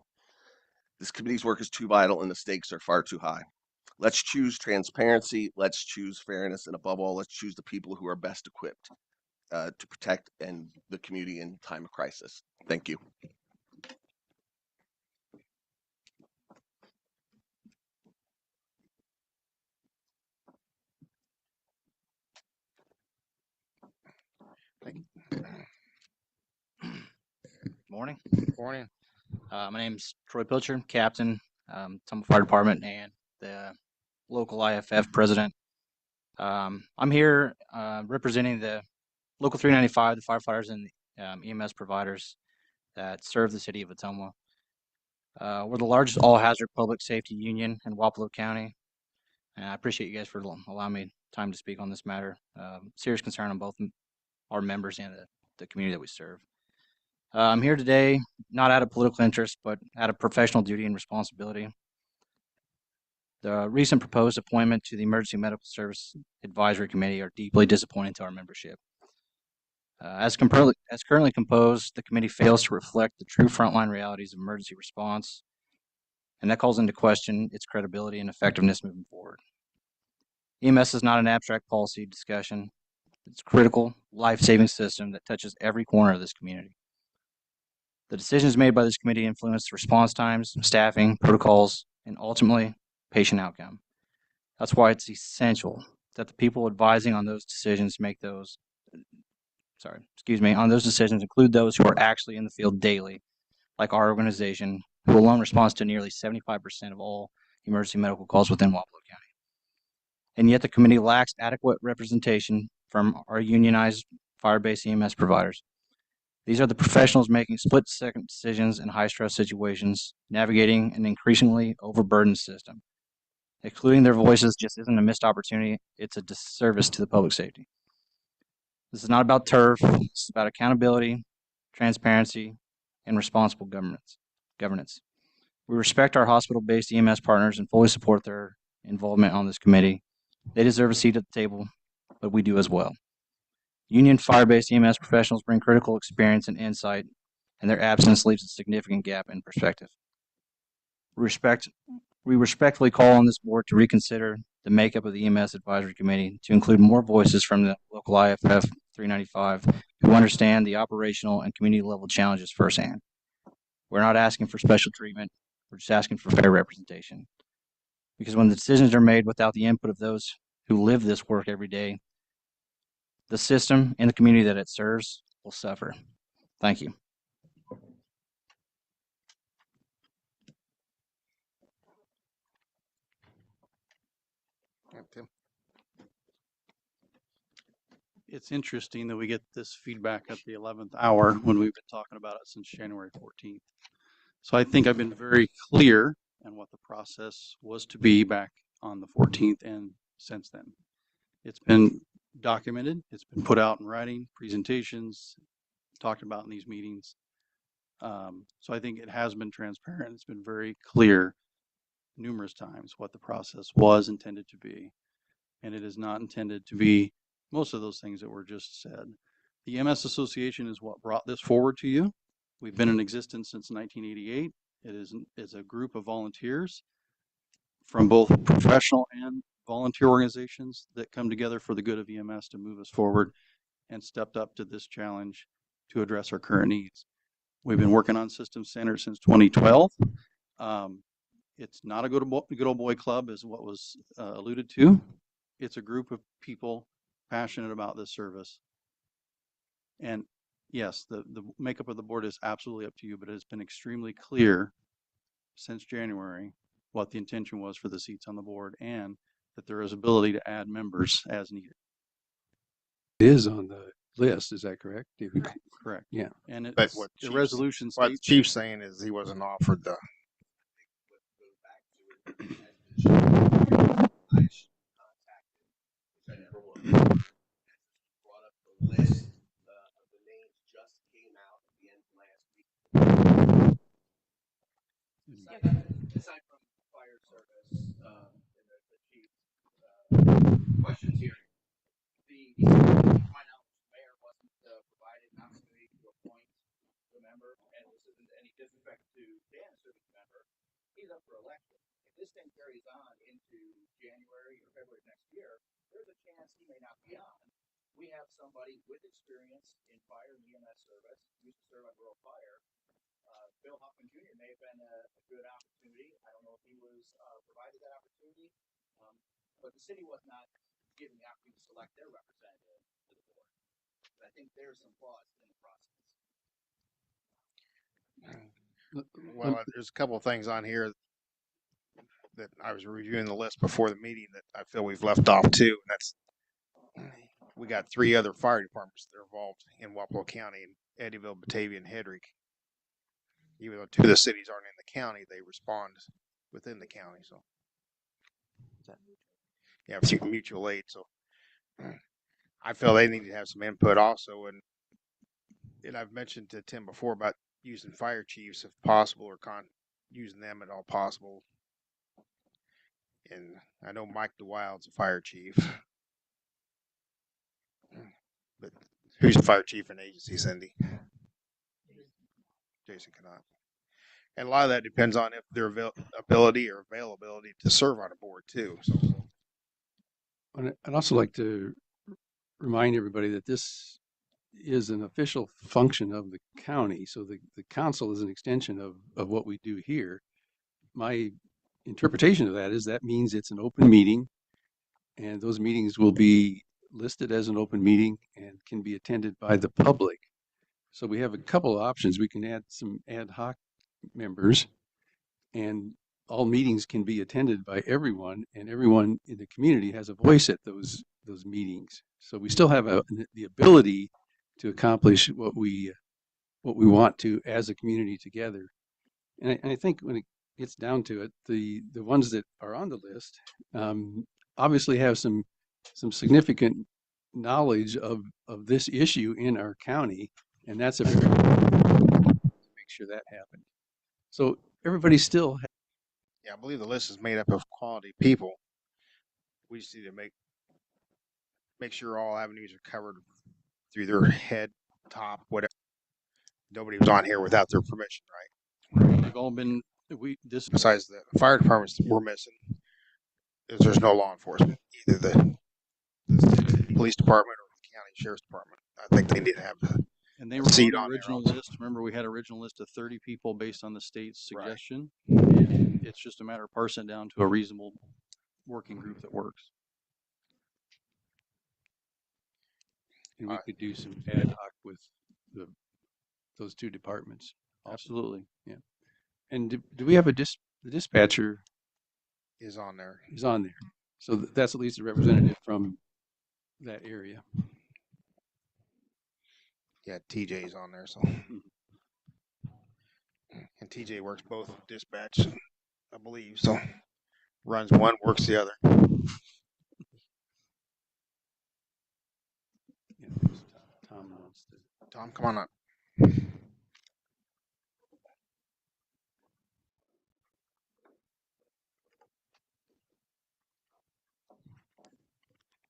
This committee's work is too vital and the stakes are far too high. Let's choose transparency, let's choose fairness, and above all, let's choose the people who are best equipped to protect the community in time of crisis. Thank you. Morning. Morning. My name's Troy Pilcher, Captain, Ottumwa Fire Department, and the local IFF president. I'm here representing the Local 395, the firefighters and EMS providers that serve the city of Ottumwa. We're the largest all-hazard public safety union in Wapello County, and I appreciate you guys for allowing me time to speak on this matter. Serious concern on both our members and the community that we serve. I'm here today, not out of political interest, but out of professional duty and responsibility. The recent proposed appointment to the Emergency Medical Service Advisory Committee are deeply disappointing to our membership. As currently composed, the committee fails to reflect the true frontline realities of emergency response, and that calls into question its credibility and effectiveness moving forward. EMS is not an abstract policy discussion. It's a critical, life-saving system that touches every corner of this community. The decisions made by this committee influence response times, staffing, protocols, and ultimately patient outcome. That's why it's essential that the people advising on those decisions on those decisions include those who are actually in the field daily, like our organization, who alone responds to nearly 75% of all emergency medical calls within Wapello County. And yet the committee lacks adequate representation from our unionized fire-based EMS providers. These are the professionals making split-second decisions in high-stress situations, navigating an increasingly overburdened system. Excluding their voices just isn't a missed opportunity, it's a disservice to the public safety. This is not about turf. It's about accountability, transparency, and responsible governance. We respect our hospital-based EMS partners and fully support their involvement on this committee. They deserve a seat at the table, but we do as well. Union fire-based EMS professionals bring critical experience and insight, and their absence leaves a significant gap in perspective. We respectfully call on this board to reconsider the makeup of the EMS Advisory Committee to include more voices from the local IFF 395 who understand the operational and community level challenges firsthand. We're not asking for special treatment. We're just asking for fair representation. Because when the decisions are made without the input of those who live this work every day, the system and the community that it serves will suffer. Thank you. Yeah, Tim. It's interesting that we get this feedback at the 11th hour when we've been talking about it since January 14th. So I think I've been very clear on what the process was to be back on the 14th and since then. It's been documented, it's been put out in writing, presentations, talked about in these meetings. So I think it has been transparent. It's been very clear numerous times what the process was intended to be. And it is not intended to be most of those things that were just said. The EMS Association is what brought this forward to you. We've been in existence since 1988. It is a group of volunteers from both professional and volunteer organizations that come together for the good of EMS to move us forward and stepped up to this challenge to address our current needs. We've been working on Systems Center since 2012. It's not a good old boy club as what was alluded to. It's a group of people passionate about this service. And yes, the makeup of the board is absolutely up to you, but it has been extremely clear since January what the intention was for the seats on the board and that there is ability to add members as needed. It is on the list, is that correct? Correct. Yeah. And But it's, the resolution what the states. chief's saying is he wasn't offered the. Aside from fire service, and the chief questions here, my knowledge, the mayor wasn't provided an opportunity to appoint the member, and this isn't any disrespect to Dan, a service member. He's up for election. If this thing carries on into January or February next year, there's a chance he may not be on. We have somebody with experience in fire and EMS service, used to serve on rural fire. Bill Hoffman Jr. may have been a good opportunity. I don't know if he was provided that opportunity, but the city was not given the opportunity to select their representative to the board. But I think there's some flaws in the process. Well, there's a couple of things on here that I was reviewing the list before the meeting that I feel we've left off too. And that's we got 3 other fire departments that are involved in Wapello County, in Eddyville, Batavia, and Hedrick. Even though 2 of the cities aren't in the county, they respond within the county. So, yeah, mutual aid. So, I feel they need to have some input also. And I've mentioned to Tim before about using fire chiefs if possible, or using them at all possible. And I know Mike DeWild's a fire chief, but who's a fire chief in agency, Cindy? Jason cannot. And a lot of that depends on if their ability or availability to serve on a board too. So, I'd also like to remind everybody that this is an official function of the county. So the council is an extension of what we do here. My interpretation of that is that means it's an open meeting, and those meetings will be listed as an open meeting and can be attended by the public. So we have a couple of options. We can add some ad hoc members, and all meetings can be attended by everyone, and everyone in the community has a voice at those meetings. So we still have the ability to accomplish what we want to as a community together. And I think when it gets down to it, the ones that are on the list obviously have some significant knowledge of this issue in our county, and that's a very make sure that happened. So everybody still Yeah, I believe the list is made up of quality people. We just need to make sure all avenues are covered through their head, top, whatever. Nobody was on here without their permission, right? They've all been, this, Besides the fire departments we're missing, is there's no law enforcement, either the police department or the county sheriff's department. I think they need to have and they a were on seat the on there original also. list. Remember, we had an original list of 30 people based on the state's Right. suggestion. And it's just a matter of parsing it down to a reasonable working group that works. and we could do some ad hoc with the those two departments. Also. Absolutely. Yeah. And do we have the dispatcher Is on there. is on there? So that's at least a representative from that area. Yeah, TJ's on there, so. And TJ works both dispatch, I believe, so runs one, works the other. Yeah, Tom wants to. Tom, come on up.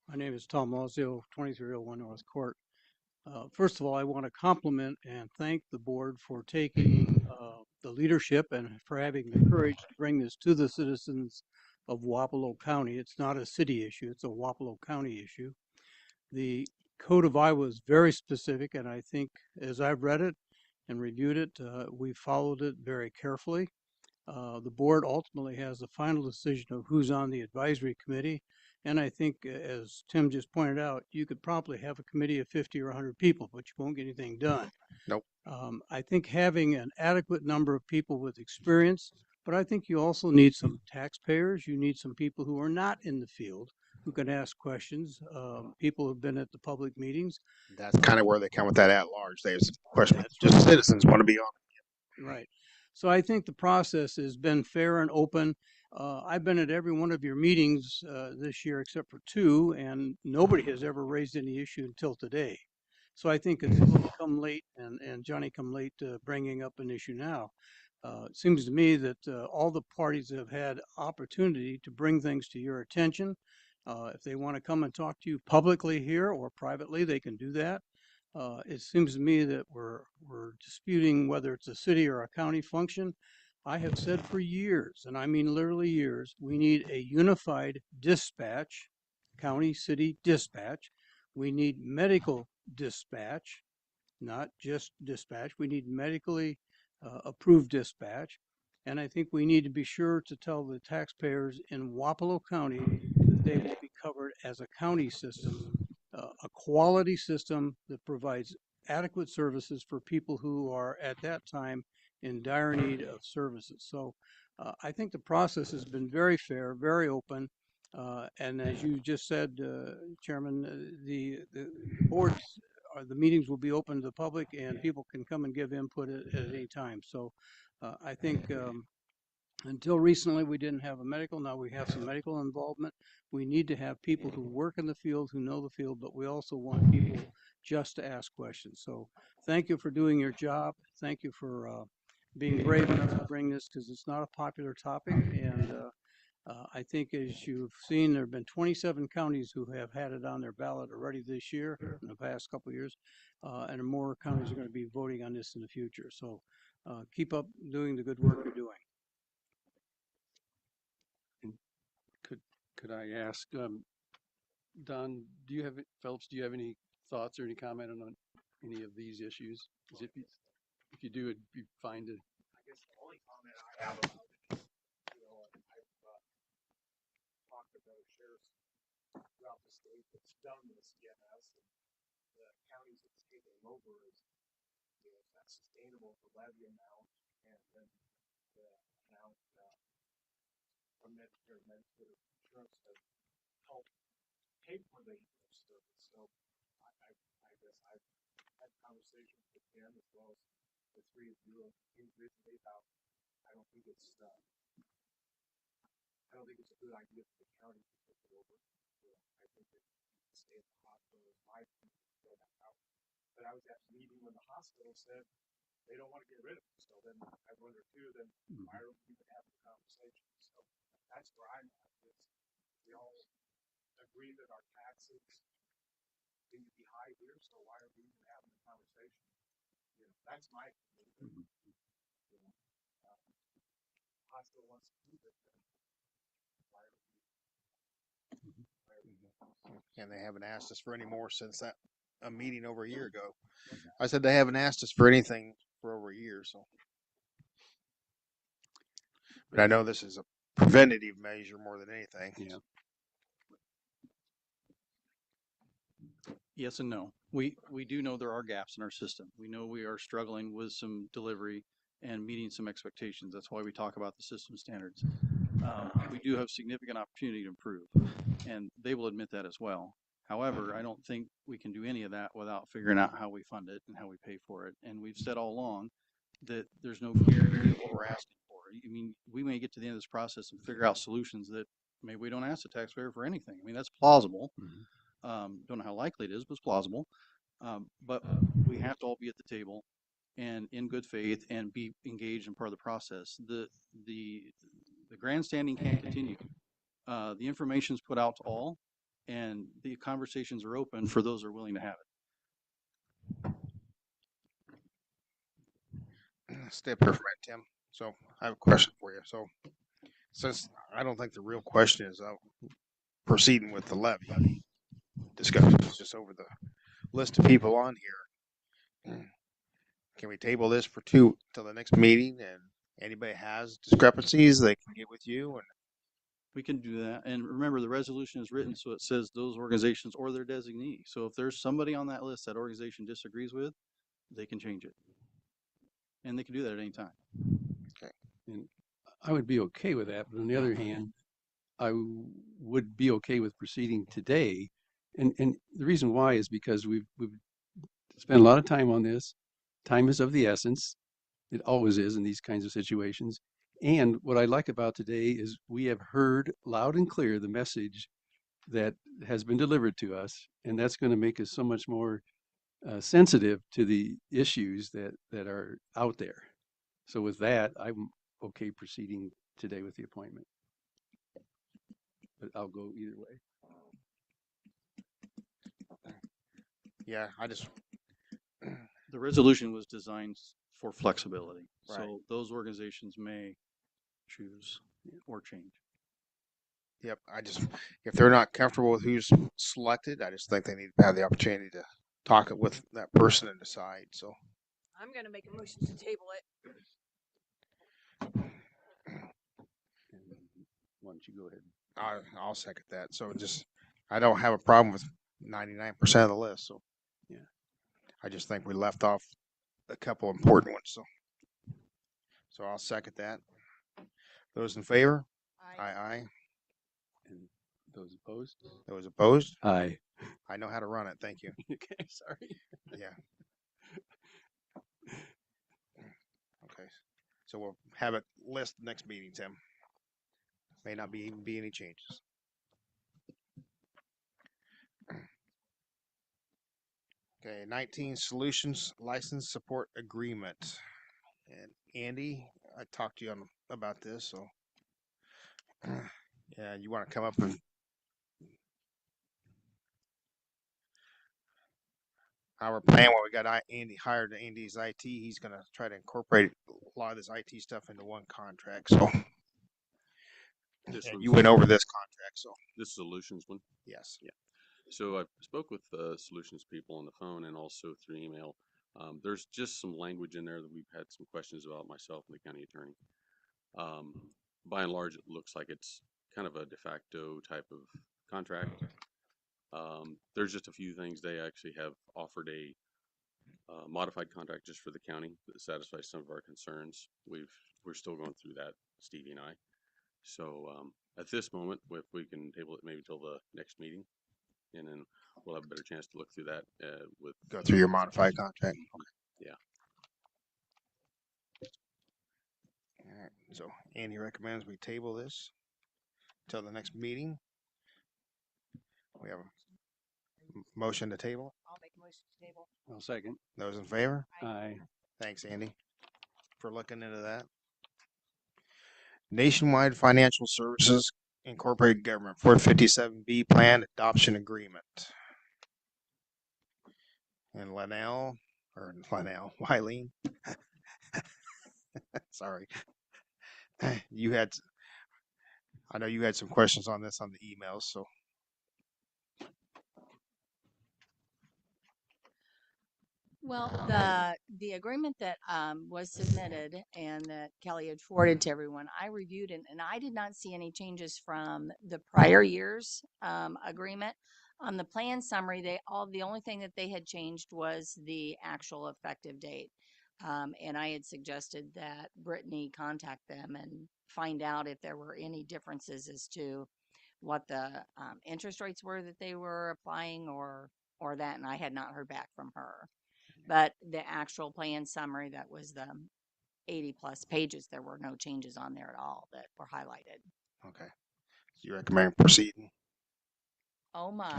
My name is Tom Lazio, 2301 North Court. First of all, I want to compliment and thank the board for taking the leadership and for having the courage to bring this to the citizens of Wapello County. It's not a city issue, it's a Wapello County issue. The Code of Iowa is very specific, and I think as I've read it and reviewed it, we followed it very carefully. The board ultimately has the final decision of who's on the advisory committee. And I think, as Tim just pointed out, you could probably have a committee of 50 or 100 people, but you won't get anything done. Nope. I think having an adequate number of people with experience, but I think you also need some taxpayers. You need some people who are not in the field who can ask questions. People who've been at the public meetings. That's kind of where they come with that at large. They ask question. That's Just right. citizens want to be on it. Right. So I think the process has been fair and open. I've been at every one of your meetings this year except for two, and nobody has ever raised any issue until today. So I think it's a little come late, and Johnny come late bringing up an issue now. It seems to me that all the parties have had opportunity to bring things to your attention. If they want to come and talk to you publicly here or privately, they can do that. It seems to me that we're disputing whether it's a city or a county function. I have said for years, and I mean literally years, we need a unified dispatch, county, city dispatch. We need medical dispatch, not just dispatch. We need medically approved dispatch. And I think we need to be sure to tell the taxpayers in Wapello County that they will be covered as a county system, a quality system that provides adequate services for people who are at that time in dire need of services. So I think the process has been very fair, very open. And as you just said, Chairman, the boards, the meetings will be open to the public and people can come and give input at any time. So I think until recently, we didn't have a medical. Now we have some medical involvement. We need to have people who work in the field, who know the field, but we also want people just to ask questions. So thank you for doing your job. Thank you for being brave enough to bring this because it's not a popular topic. And I think as you've seen, there have been 27 counties who have had it on their ballot already this year, in the past couple of years, and more counties are going to be voting on this in the future. So keep up doing the good work you're doing. Could I ask, Don, Phelps, do you have any thoughts or any comment on any of these issues? If you do, it'd be fine to. I guess the only comment I have, I've talked to other sheriffs throughout the state that's done this EMS, and the counties that's taken over is, not sustainable for levy amount, and then the amount from Medicare insurance to help pay for the service. So I guess I've had conversations with them as well as the three of you individually about I don't think it's a good idea for the county to take it over. I think that to stay at the hospital is my opinion to fill that out. But I was at a meeting when the hospital said they don't want to get rid of it. So then I wonder too, then why are we even having a conversation? So that's where I'm at. Is we all agree that our taxes need to be high here, so why are we even having a conversation? You know, that's my opinion. You know, hospital wants to do it, then why are we? And they haven't asked us for any more since a meeting over a year ago. I said they haven't asked us for anything for over a year, so. But I know this is a preventative measure more than anything. Yeah. Yes and no. We do know there are gaps in our system. We know we are struggling with some delivery and meeting some expectations. That's why we talk about the system standards. We do have significant opportunity to improve, and they will admit that as well. However, I don't think we can do any of that without figuring out how we fund it and how we pay for it. And we've said all along that there's no guarantee of what we're asking for. I mean, we may get to the end of this process and figure out solutions that maybe we don't ask the taxpayer for anything. I mean, that's plausible. Don't know how likely it is, but it's plausible. But we have to all be at the table and in good faith and be engaged in part of the process. The grandstanding can't continue. The information's put out to all, and the conversations are open for those who are willing to have it. Stay up here for a minute, Tim. So I have a question for you. So since I don't think the real question is proceeding with the levy discussion, it's just over the list of people on here. Can we table this for till the next meeting, and anybody has discrepancies, they can get with you? And we can do that. And remember, the resolution is written so it says those organizations or their designee. So if there's somebody on that list that organization disagrees with, they can change it. And they can do that at any time. Okay. And I would be okay with that. But on the other hand, I would be okay with proceeding today. And the reason why is because we've spent a lot of time on this. Time is of the essence. It always is in these kinds of situations. And what I like about today is we have heard loud and clear the message that has been delivered to us, and that's going to make us so much more sensitive to the issues that are out there. So with that, I'm okay proceeding today with the appointment. But I'll go either way. yeah, I just the resolution was designed for flexibility. Right. So those organizations may choose or change. Yep. If they're not comfortable with who's selected, I just think they need to have the opportunity to talk it with that person and decide. So I'm gonna make a motion to table it. Why don't you go ahead? I'll second that. So I don't have a problem with 99% of the list. So yeah, I just think we left off a couple important ones. So I'll second that. Those in favor? Aye. Aye. And those opposed? Those opposed? Aye. I know how to run it. Thank you. Okay, sorry. Yeah. Okay. So we'll have it list next meeting, Tim. May not be any changes. Okay, 19 Solutions License Support Agreement. And Andy, I talked to you about this, so yeah, you want to come up and our plan, what we got Andy hired to Andy's IT, he's going to try to incorporate a lot of this IT stuff into one contract. So you went over this contract, so this Solutions one. Yes. Yeah. So I spoke with Solutions people on the phone and also through email. There's just some language in there that we've had some questions about, myself and the county attorney. By and large, it looks like it's kind of a de facto type of contract. There's just a few things. They actually have offered a modified contract just for the county that satisfies some of our concerns. We're still going through that, Stevie and I. So at this moment, if we can table it maybe till the next meeting, and then we'll have a better chance to look through that with go through your modified contract. Yeah. All right. So Andy recommends we table this till the next meeting. We have Motion to table. I'll make a motion to table. I'll second. Those in favor? Aye. Thanks, Andy, for looking into that. Nationwide Financial Services Incorporated Government 457B Plan Adoption Agreement. And Wileen. Sorry. I know you had some questions on this on the emails, so. Well, the agreement that was submitted and that Kelly had forwarded to everyone, I reviewed it and I did not see any changes from the prior year's agreement. On the plan summary, the only thing that they had changed was the actual effective date. And I had suggested that Brittany contact them and find out if there were any differences as to what the interest rates were that they were applying or that, and I had not heard back from her. But the actual plan summary, that was the 80+ pages, there were no changes on there at all that were highlighted. Okay. So you recommend proceeding? Oh my.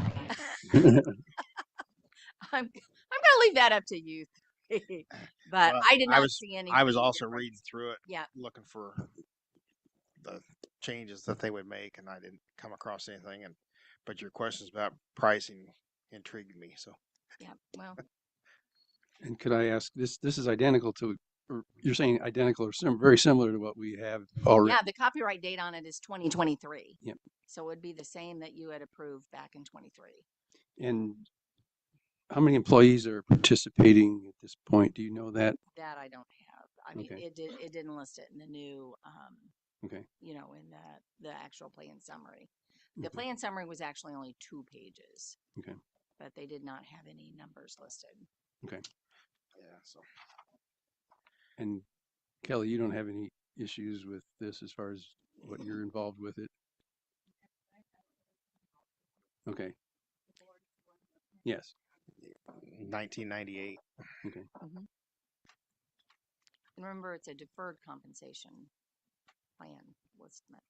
I'm gonna leave that up to you. But Well, I did not see any. I was also reading through it, Yeah. looking for the changes that they would make, and I didn't come across anything. But your questions about pricing intrigued me. So. Yeah. Well. And could I ask, this is identical to, or you're saying identical or very similar to what we have already? Yeah, the copyright date on it is 2023. Yep. So it would be the same that you had approved back in 23. And how many employees are participating at this point? Do you know that? That I don't have. I mean, Okay. it didn't list it in the new, Okay. in the actual plan summary. The Okay. plan summary was actually only 2 pages. Okay. But they did not have any numbers listed. Okay. Yeah. So. And Kelly, you don't have any issues with this as far as what you're involved with it? Okay. Yes. 1998. Okay. Mm-hmm. And remember, it's a deferred compensation plan listment.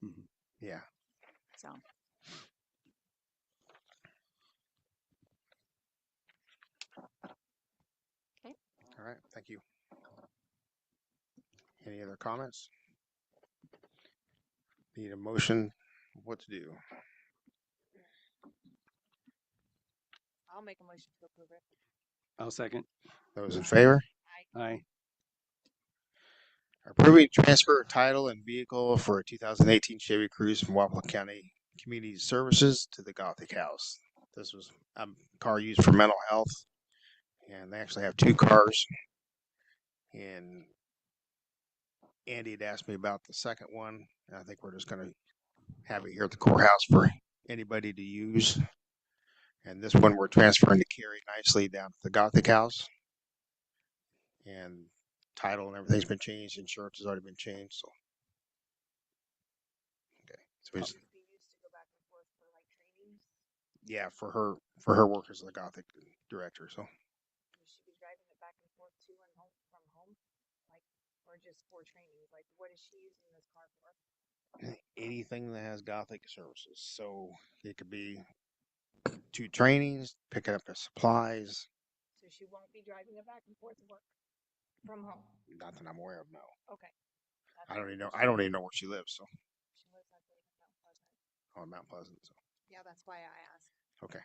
Mm-hmm. Yeah. So. Okay. All right. Thank you. Any other comments? Need a motion? What to do? I'll make a motion to approve it. I'll second. Those in favor? Aye. Approving transfer of title and vehicle for a 2018 Chevy Cruze from Wapello County Community Services to the Gothic House. This was a car used for mental health, and they actually have 2 cars. And Andy had asked me about the second one, and I think we're just going to have it here at the courthouse for anybody to use. And this one we're transferring to carry nicely down to the Gothic House. And title and everything's been changed. Insurance has already been changed. So, okay. So we just, Be used to go back and forth for like trainings. yeah, for her work as the Gothic director. So. You should be driving it back and forth to and home from home, like, or just for trainings. Like, what is she using this car for? Anything that has Gothic services. So it could be 2 trainings, picking up the supplies. So she won't be driving it back and forth to work from home. Not that I'm aware of, no. Okay. I don't even know where she lives. So She lives, I believe, in Mount Pleasant. on Mount Pleasant. So Yeah, that's why I asked. okay.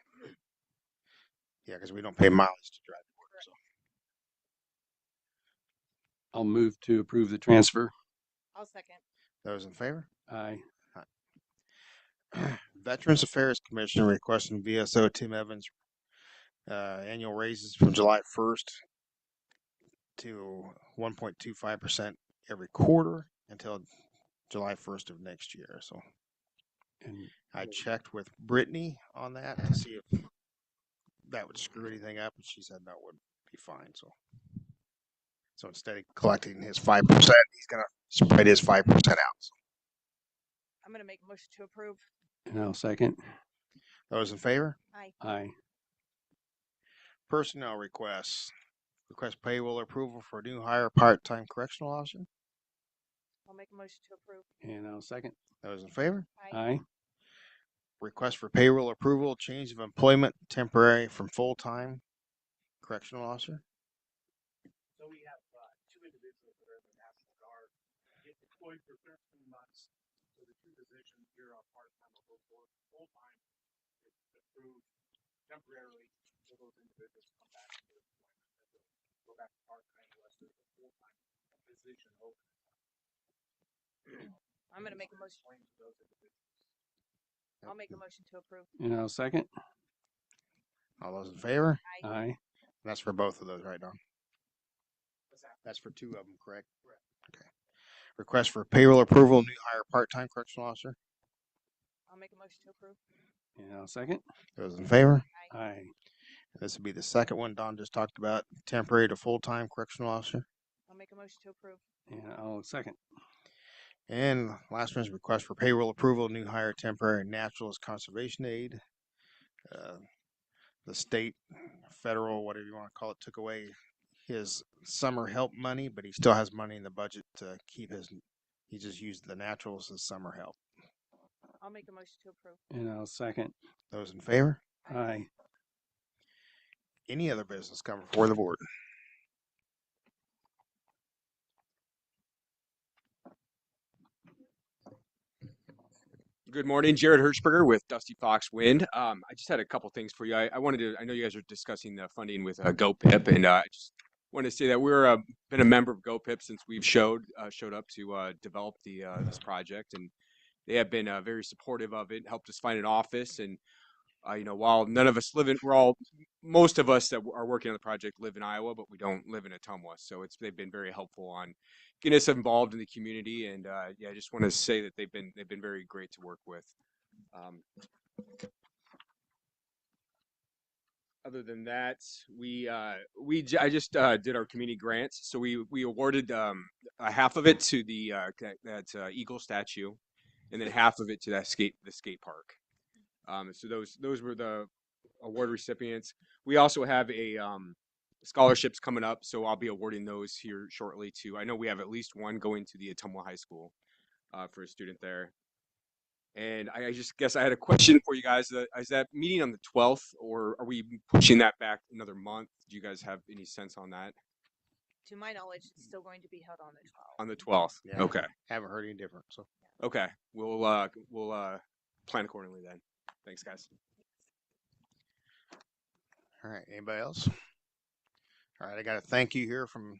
Yeah, because we don't pay mileage to drive to work. So I'll move to approve the transfer. I'll second. those in favor? Aye. Veterans Affairs Commission requesting VSO Tim Evans annual raises from July 1st to 1.25% every quarter until July 1st of next year. So And I checked with Brittany on that to see if that would screw anything up, and she said no, it would be fine. So instead of collecting his 5%, he's gonna spread his 5% out. So I'm gonna make a motion to approve. And I'll second. those in favor? Aye. Aye. Personnel requests. Request payroll approval for a new hire part-time correctional officer. I'll make a motion to approve. And I'll second. Those in favor? Aye. request for payroll approval, change of employment, temporary from full-time correctional officer. So we have two individuals that are in the National Guard, get deployed for 13 months. So the two positions here are part-time or full-time. It's approved temporarily so those individuals come back to their employment. Go back to part-time unless there's a full-time position open. I'm going to make a motion. I'll make a motion to approve. And I'll second. All those in favor? Aye. Aye. That's for both of those, right, Don? That's for two of them, correct? Okay. Request for payroll approval, new hire part-time correctional officer. I'll make a motion to approve. And I'll second. Those in favor? Aye. Aye. This would be the second one Don just talked about, temporary to full-time correctional officer. I'll make a motion to approve. And I'll second. And last one is request for payroll approval, new hire temporary naturalist conservation aid. The state, federal, whatever you want to call it, took away his summer help money, but he still has money in the budget to keep his, he just used the naturals as summer help. I'll make a motion to approve. And I'll second. Those in favor? Aye. Any other business come before the board? Good morning, Jared Hirschberger with Dusty Fox Wind. I just had a couple things for you. I wanted to, I know you guys are discussing the funding with GoPip, and I just wanted to say that we're been a member of GoPip since we've showed up to develop the this project, and they have been very supportive of it, helped us find an office, and you know, while none of us live in, most of us that are working on the project live in Iowa, but we don't live in Ottumwa. So they've been very helpful on getting us involved in the community. And yeah, I just want to say that they've been very great to work with. Other than that, I just did our community grants. So we awarded a half of it to the that eagle statue, and then half of it to the skate park. So those were the award recipients. We also have a scholarships coming up, so I'll be awarding those here shortly too. I know we have at least one going to the Ottumwa High School for a student there. And I just guess I had a question for you guys. Is that meeting on the 12th, or are we pushing that back another month? Do you guys have any sense on that? To my knowledge, it's still going to be held on the 12th. On the 12th. Yeah, Okay. Haven't heard any different. So Okay. We'll plan accordingly then. Thanks, guys. all right, anybody else? All right, I got a thank you here from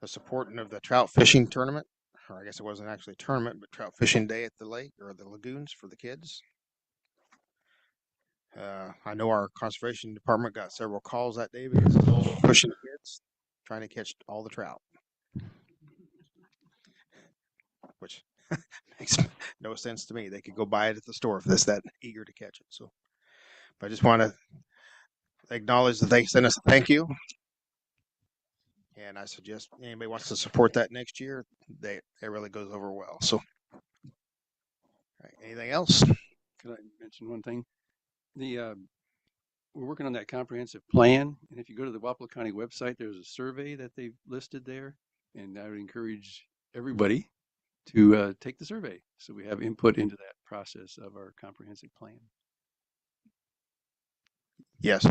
the supporting of the trout fishing tournament. Or I guess it wasn't actually a tournament, but trout fishing day at the lake or the lagoons for the kids. I know our conservation department got several calls that day because of those pushing kids trying to catch all the trout, which makes no sense to me. They could go buy it at the store if they're that eager to catch it. So, but I just want to acknowledge that they sent us a thank you. And I suggest anybody wants to support that next year, it really goes over well. So, all right, anything else? Could I mention one thing? We're working on that comprehensive plan, and if you go to the Wapello County website, there's a survey that they've listed there, and I would encourage everybody to take the survey so we have input into that process of our comprehensive plan. Yes.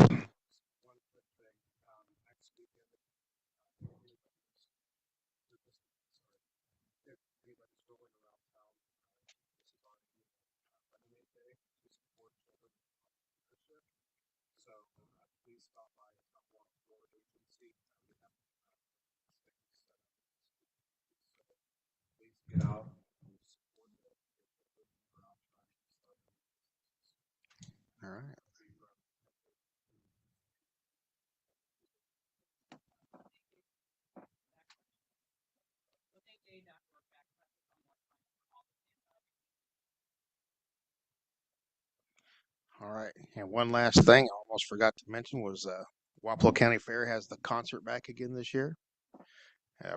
Get out. All right. All right. And one last thing I almost forgot to mention was Wapello County Fair has the concert back again this year.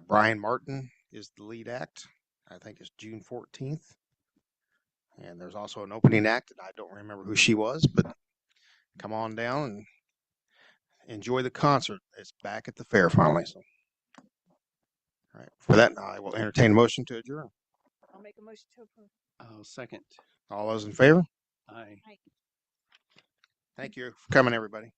Brian Martin is the lead act. I think it's June 14th. And there's also an opening act, and I don't remember who she was, but come on down and enjoy the concert. It's back at the fair finally. So, all right. For that, I will entertain a motion to adjourn. I'll make a motion to approve. I'll second. All those in favor? Aye. Thank you for coming, everybody.